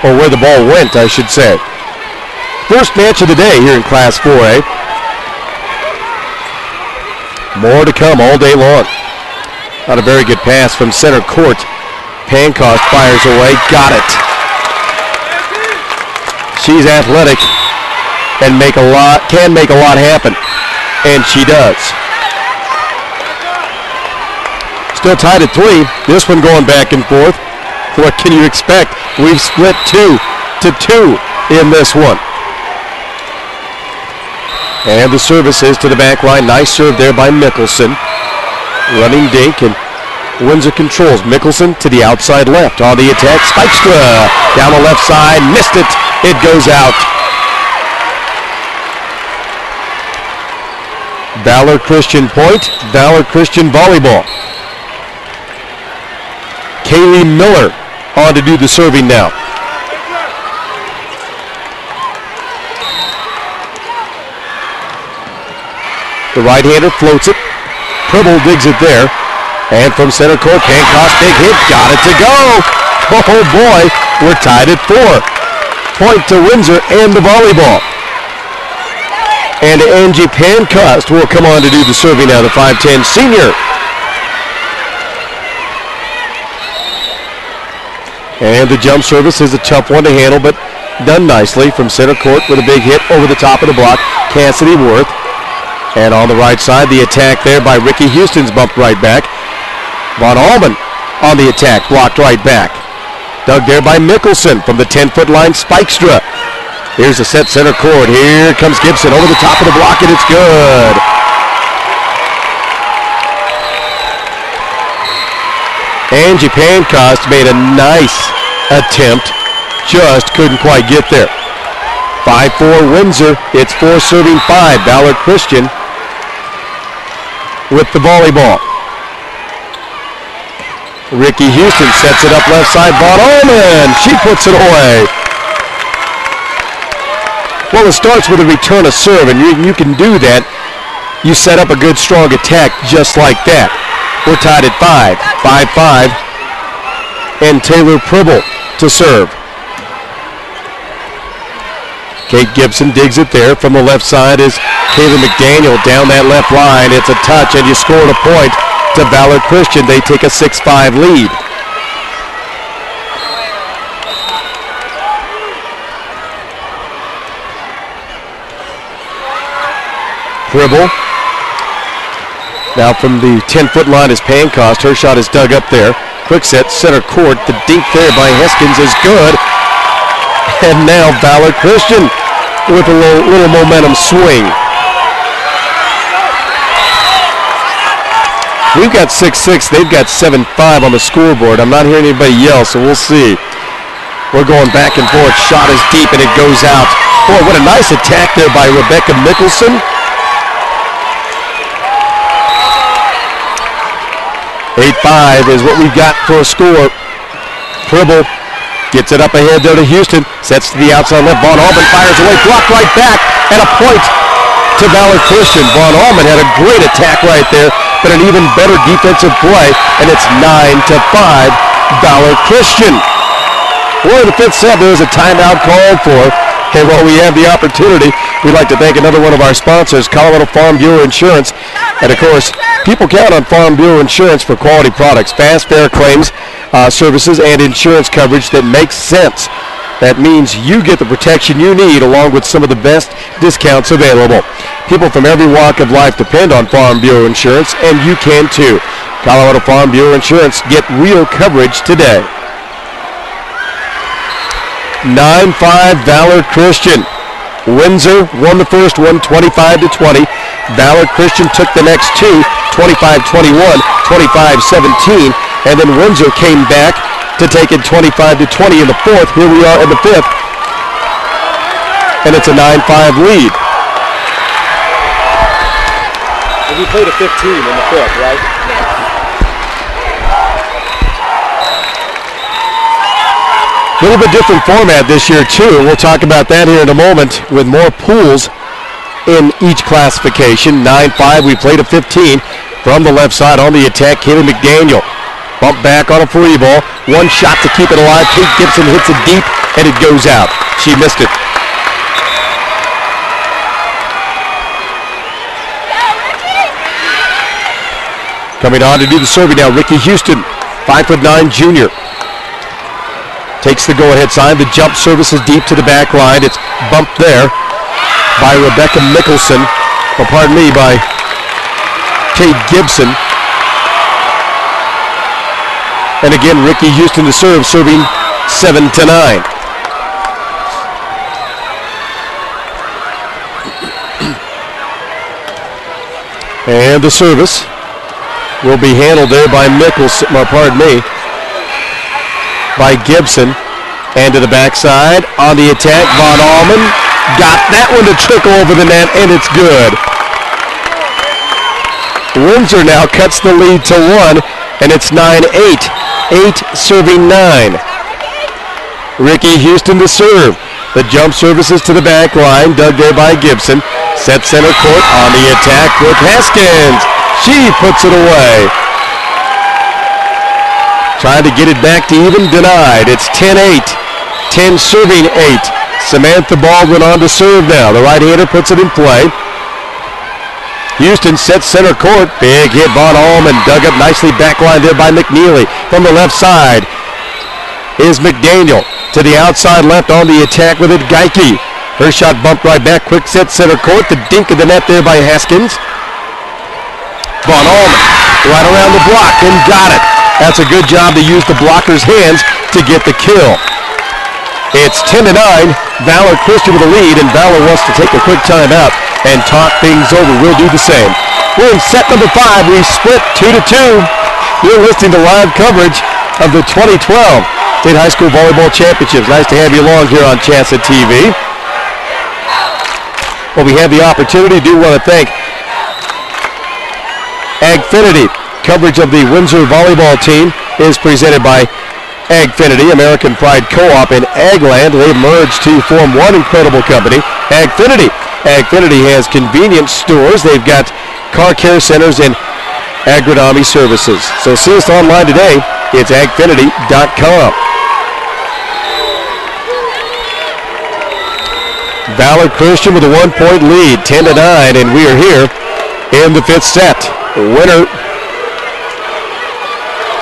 A: Or where the ball went, I should say. First match of the day here in Class 4A. More to come all day long. Not a very good pass from center court. Pancost fires away. Got it. She's athletic and can make a lot happen. And she does. Still tied at 3. This one going back and forth. What can you expect? We've split 2-2 in this one. And the service is to the back line. Nice serve there by Mickelson. Running dink, and Windsor controls. Mickelson to the outside left. On the attack, Spikestra down the left side. Missed it. It goes out. Valor Christian point. Valor Christian volleyball. Kaylee Miller on to do the serving now. The right-hander floats it. Pribble digs it there. And from center court, Pancost, big hit, got it to go. Oh boy, we're tied at 4. Point to Windsor and the volleyball. And Angie Pancost will come on to do the serving now, the 5'10" senior. And the jump service is a tough one to handle, but done nicely from center court with a big hit over the top of the block. Cassidy Worth. And on the right side, the attack there by Ricky Houston's bumped right back. Von Allman on the attack, blocked right back. Dug there by Mickelson from the 10-foot line, Spikestra. Here's the set center court. Here comes Gibson over the top of the block, and it's good. Angie Pancost made a nice attempt, just couldn't quite get there. 5-4 Windsor. It's 4 serving 5. Valor Christian with the volleyball. Ricky Houston sets it up left side. Von Allman, she puts it away. Well, it starts with a return of serve, and you can do that. You set up a good, strong attack just like that. We're tied at 5. 5-5. And Taylor Pribble to serve. Kate Gibson digs it there. From the left side is Kayla McDaniel down that left line. It's a touch, and you scored a point to Valor Christian. They take a 6-5 lead. Pribble. Now from the 10-foot line is Pancost. Her shot is dug up there. Quick set, center court. The dink there by Heskins is good. And now Valor Christian with a little momentum swing. We've got 6-6. They've got 7-5 on the scoreboard. I'm not hearing anybody yell, so we'll see. We're going back and forth. Shot is deep, and it goes out. Boy, what a nice attack there by Rebecca Mickelson. 8-5 is what we've got for a score. Pribble gets it up ahead there to Houston. Sets to the outside left. Von Allman fires away. Blocked right back. And a point to Valor Christian. Von Allman had a great attack right there, but an even better defensive play. And it's 9-5 Valor Christian. Well, in the fifth set, there was a timeout called for. And while we have the opportunity, we'd like to thank another one of our sponsors, Colorado Farm Bureau Insurance. And, of course, people count on Farm Bureau Insurance for quality products, fast, fair claims, services, and insurance coverage that makes sense. That means you get the protection you need along with some of the best discounts available. People from every walk of life depend on Farm Bureau Insurance, and you can too. Colorado Farm Bureau Insurance. Get real coverage today. 9-5 Valor Christian. Windsor won the first one 25-20. Valor Christian took the next two 25-21, 25-17, and then Windsor came back to take it 25-20 in the fourth. Here we are in the fifth, and it's a 9-5 lead. And we played a 15 in the fifth, right?
C: Yes.
A: A little bit different format this year, too. We'll talk about that here in a moment with more pools in each classification. 9-5, we played a 15 from the left side on the attack. Kaylee McDaniel bump back on a free ball. One shot to keep it alive. Kate Gibson hits it deep, and it goes out. She missed it. Coming on to do the serving now, Ricky Houston, 5'9" junior. Takes the go-ahead side. The jump service is deep to the back line. It's bumped there by Rebecca Mickelson. Well, pardon me, by Kate Gibson. And again, Ricky Houston to serve, serving 7-9. And the service will be handled there by Mickelson, by Gibson. And to the backside on the attack, Von Allman got that one to trickle over the net, and it's good. Windsor now cuts the lead to 1, and it's 9-8. 8 serving 9. Ricky Houston to serve. The jump services to the back line, dug there by Gibson. Set center court on the attack with Haskins. She puts it away. Trying to get it back to even, denied. It's 10-8. 10 serving 8. Samantha Baldwin on to serve now. The right-hander puts it in play. Houston sets center court. Big hit, Von Allman. Dug up nicely back line there by McNeely. From the left side is McDaniel. To the outside left on the attack with it, Geike. Her shot bumped right back. Quick set center court. The dink of the net there by Haskins. Von Allman right around the block and got it. That's a good job to use the blocker's hands to get the kill. It's 10-9, Valor Christian with the lead, and Valor wants to take a quick timeout and talk things over. We'll do the same. We're in set number 5. We split 2-2. You're listening to live coverage of the 2012 State High School Volleyball Championships. Nice to have you along here on CHSAA TV. Well, we have the opportunity. Do want to thank Agfinity. Coverage of the Windsor volleyball team is presented by Agfinity, American Pride Co-op in Agland. They've merged to form one incredible company, Agfinity. Agfinity has convenience stores. They've got car care centers and agronomy services. So see us online today. It's agfinity.com. Valor Christian with a 1-point lead, 10-9, and we are here in the fifth set. Winner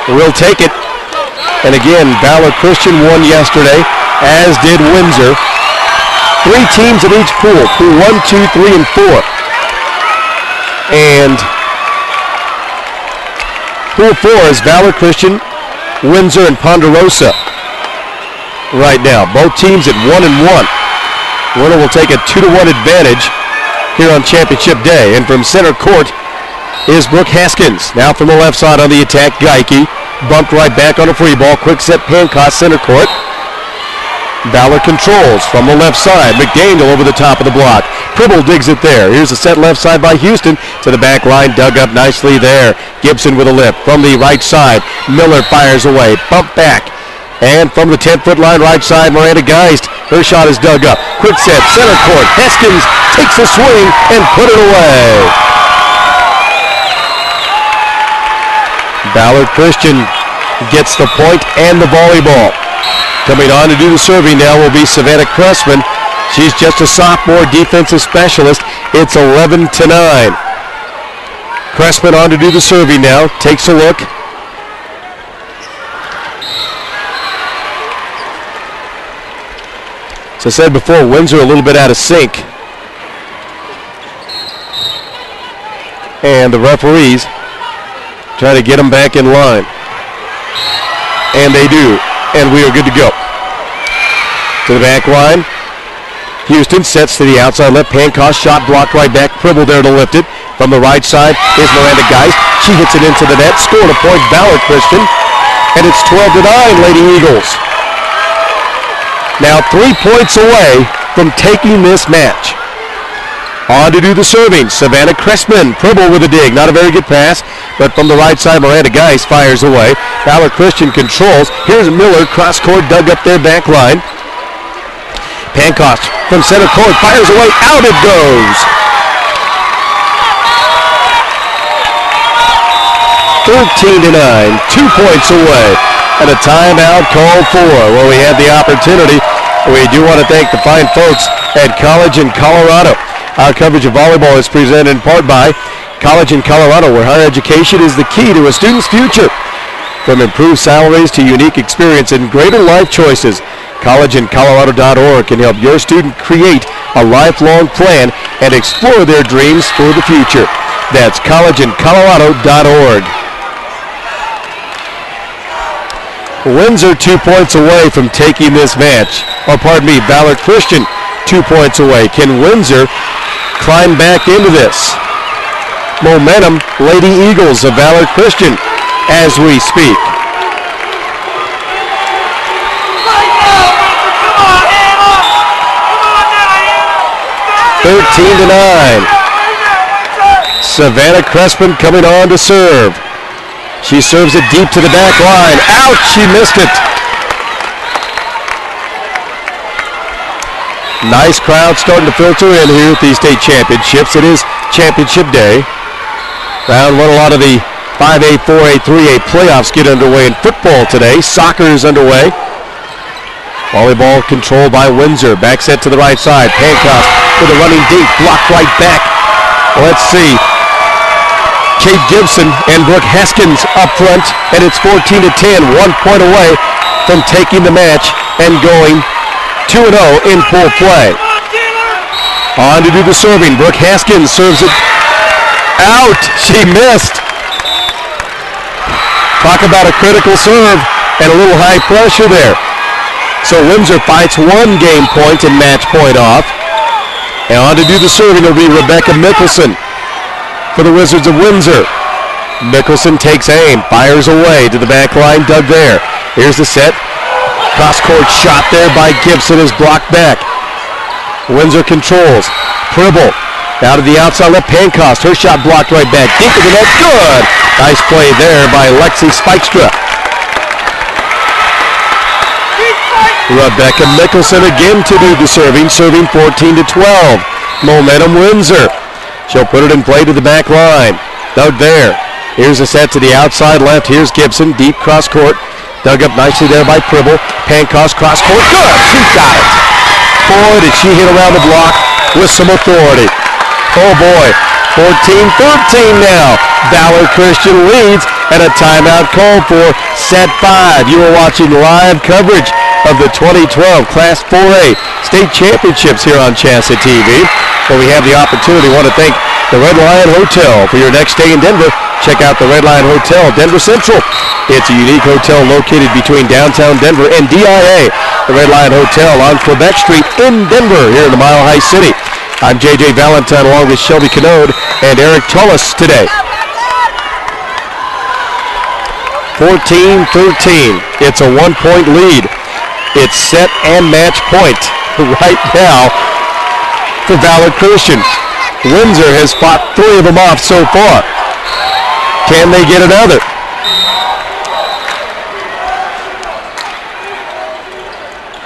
A: will take it. And again, Valor Christian won yesterday, as did Windsor. 3 teams in each pool, pool 1, 2, 3, and 4. And Pool 4 is Valor Christian, Windsor, and Ponderosa right now. Both teams at 1-1. Winner will take a 2-1 advantage here on championship day. And from center court is Brooke Haskins. Now from the left side on the attack, Geike. Bumped right back on a free ball. Quick set, Pancos, center court. Valor controls from the left side. McDaniel over the top of the block. Pribble digs it there. Here's a set left side by Houston to the back line. Dug up nicely there. Gibson with a lift from the right side. Miller fires away. Bump back. And from the 10-foot line right side, Miranda Geist. Her shot is dug up. Quick set, center court. Haskins takes a swing and put it away. Valor Christian gets the point and the volleyball. Coming on to do the serving now will be Savannah Cressman. She's just a sophomore defensive specialist. It's 11-9. Cressman on to do the serving now. Takes a look. As I said before, Windsor a little bit out of sync. And the referees try to get them back in line. And they do. And we are good to go. To the back line. Houston sets to the outside left. Pancos shot blocked right back. Pribble there to lift it. From the right side is Miranda Geist. She hits it into the net. Scored a point, Valor Christian. And it's 12-9, Lady Eagles. Now 3 points away from taking this match. On to do the serving. Savannah Cressman. Pribble with a dig. Not a very good pass, but from the right side, Miranda Geist fires away. Valor Christian controls. Here's Miller. Cross court dug up their back line. Pancos from center court fires away. Out it goes. 13-9. 2 points away. And a timeout called for. Well, we had the opportunity. We do want to thank the fine folks at College in Colorado. Our coverage of volleyball is presented in part by College in Colorado, where higher education is the key to a student's future. From improved salaries to unique experience and greater life choices, collegeincolorado.org can help your student create a lifelong plan and explore their dreams for the future. That's collegeincolorado.org. Windsor 2 points away from taking this match. Valor Christian 2 points away. Can Windsor climb back into this? Momentum, Lady Eagles of Valor Christian as we speak. (13-9). Savannah Cressman coming on to serve. She serves it deep to the back line. Out! She missed it. Nice crowd starting to filter in here at these state championships. It is championship day. Round one, a lot of the 5A, 4A, 3A playoffs get underway in football today. Soccer is underway. Volleyball controlled by Windsor. Back set to the right side. Pancos with a running deep. Blocked right back. Let's see. Kate Gibson and Brooke Haskins up front. And it's 14-10. 1 point away from taking the match and going 2-0 in pool play. On to do the serving. Brooke Haskins serves it out. She missed. Talk about a critical serve and a little high pressure there. So Windsor fights 1 game point and match point off. And on to do the serving will be Rebecca Mickelson for the Wizards of Windsor. Mickelson takes aim, fires away to the back line, dug there. Here's the set. Cross-court shot there by Gibson is blocked back. Windsor controls. Pribble out of the outside left. Pancos. Her shot blocked right back. Deep in the net. Good. Nice play there by Lexi Spikestra. Rebecca Mickelson again to do the serving. Serving 14-12. Momentum Windsor. She'll put it in play to the back line. Dug there. Here's a set to the outside left. Here's Gibson. Deep cross-court. Dug up nicely there by Pribble. Pancos cross-court. Good. She got it. Boy, did she hit around the block with some authority. Oh, boy. 14-13 now. Valor Christian leads and a timeout called for set 5. You are watching live coverage of the 2012 Class 4A State Championships here on CHSAA TV. Well, we have the opportunity. I want to thank the Red Lion Hotel. For your next stay in Denver, check out the Red Lion Hotel, Denver Central. It's a unique hotel located between downtown Denver and DIA. The Red Lion Hotel on Quebec Street in Denver, here in the Mile High City. I'm J.J. Valentine along with Shelby Canode and Eric Tullis today. 14-13. It's a 1-point lead. It's set and match point right now for Valor Christian. Windsor has fought 3 of them off so far. Can they get another?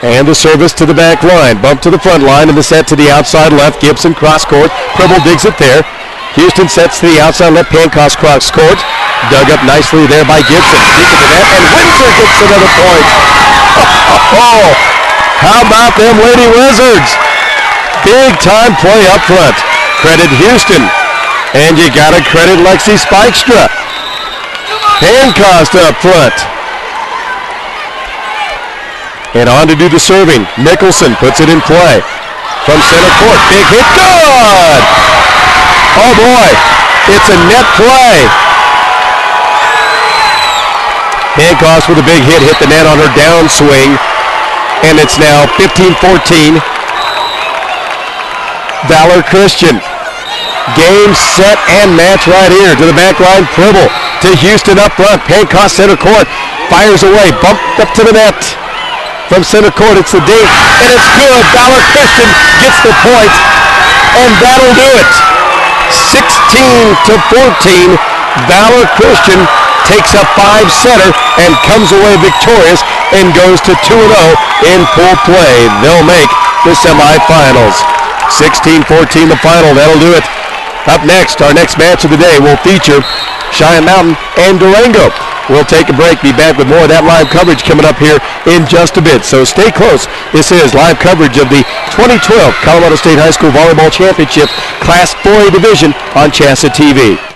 A: And the service to the back line. Bump to the front line and the set to the outside left. Gibson cross court. Preble digs it there. Houston sets to the outside left. Pancos cross court. Dug up nicely there by Gibson. Deep into that, and Windsor gets another point. Oh, how about them Lady Wizards? Big time play up front. Credit Houston. And you gotta credit Lexi Spikestra. Pancos up front. And on to do the serving. Nicholson puts it in play. From center court. Big hit. Good! Oh boy. It's a net play. Pancos with a big hit. Hit the net on her downswing. And it's now 15-14. Valor Christian. Game, set, and match right here. To the back line. Preble to Houston up front. Pancos center court. Fires away. Bumped up to the net. From center court, it's the dink, and it's good. Valor Christian gets the point, and that'll do it. 16-14, Valor Christian takes a 5-setter and comes away victorious and goes to 2-0 in pool play. They'll make the semifinals. 16-14 the final, that'll do it. Up next, our next match of the day will feature Cheyenne Mountain and Durango. We'll take a break, be back with more of that live coverage coming up here in just a bit. So stay close. This is live coverage of the 2012 Colorado State High School Volleyball Championship Class 4A Division on CHSAA TV.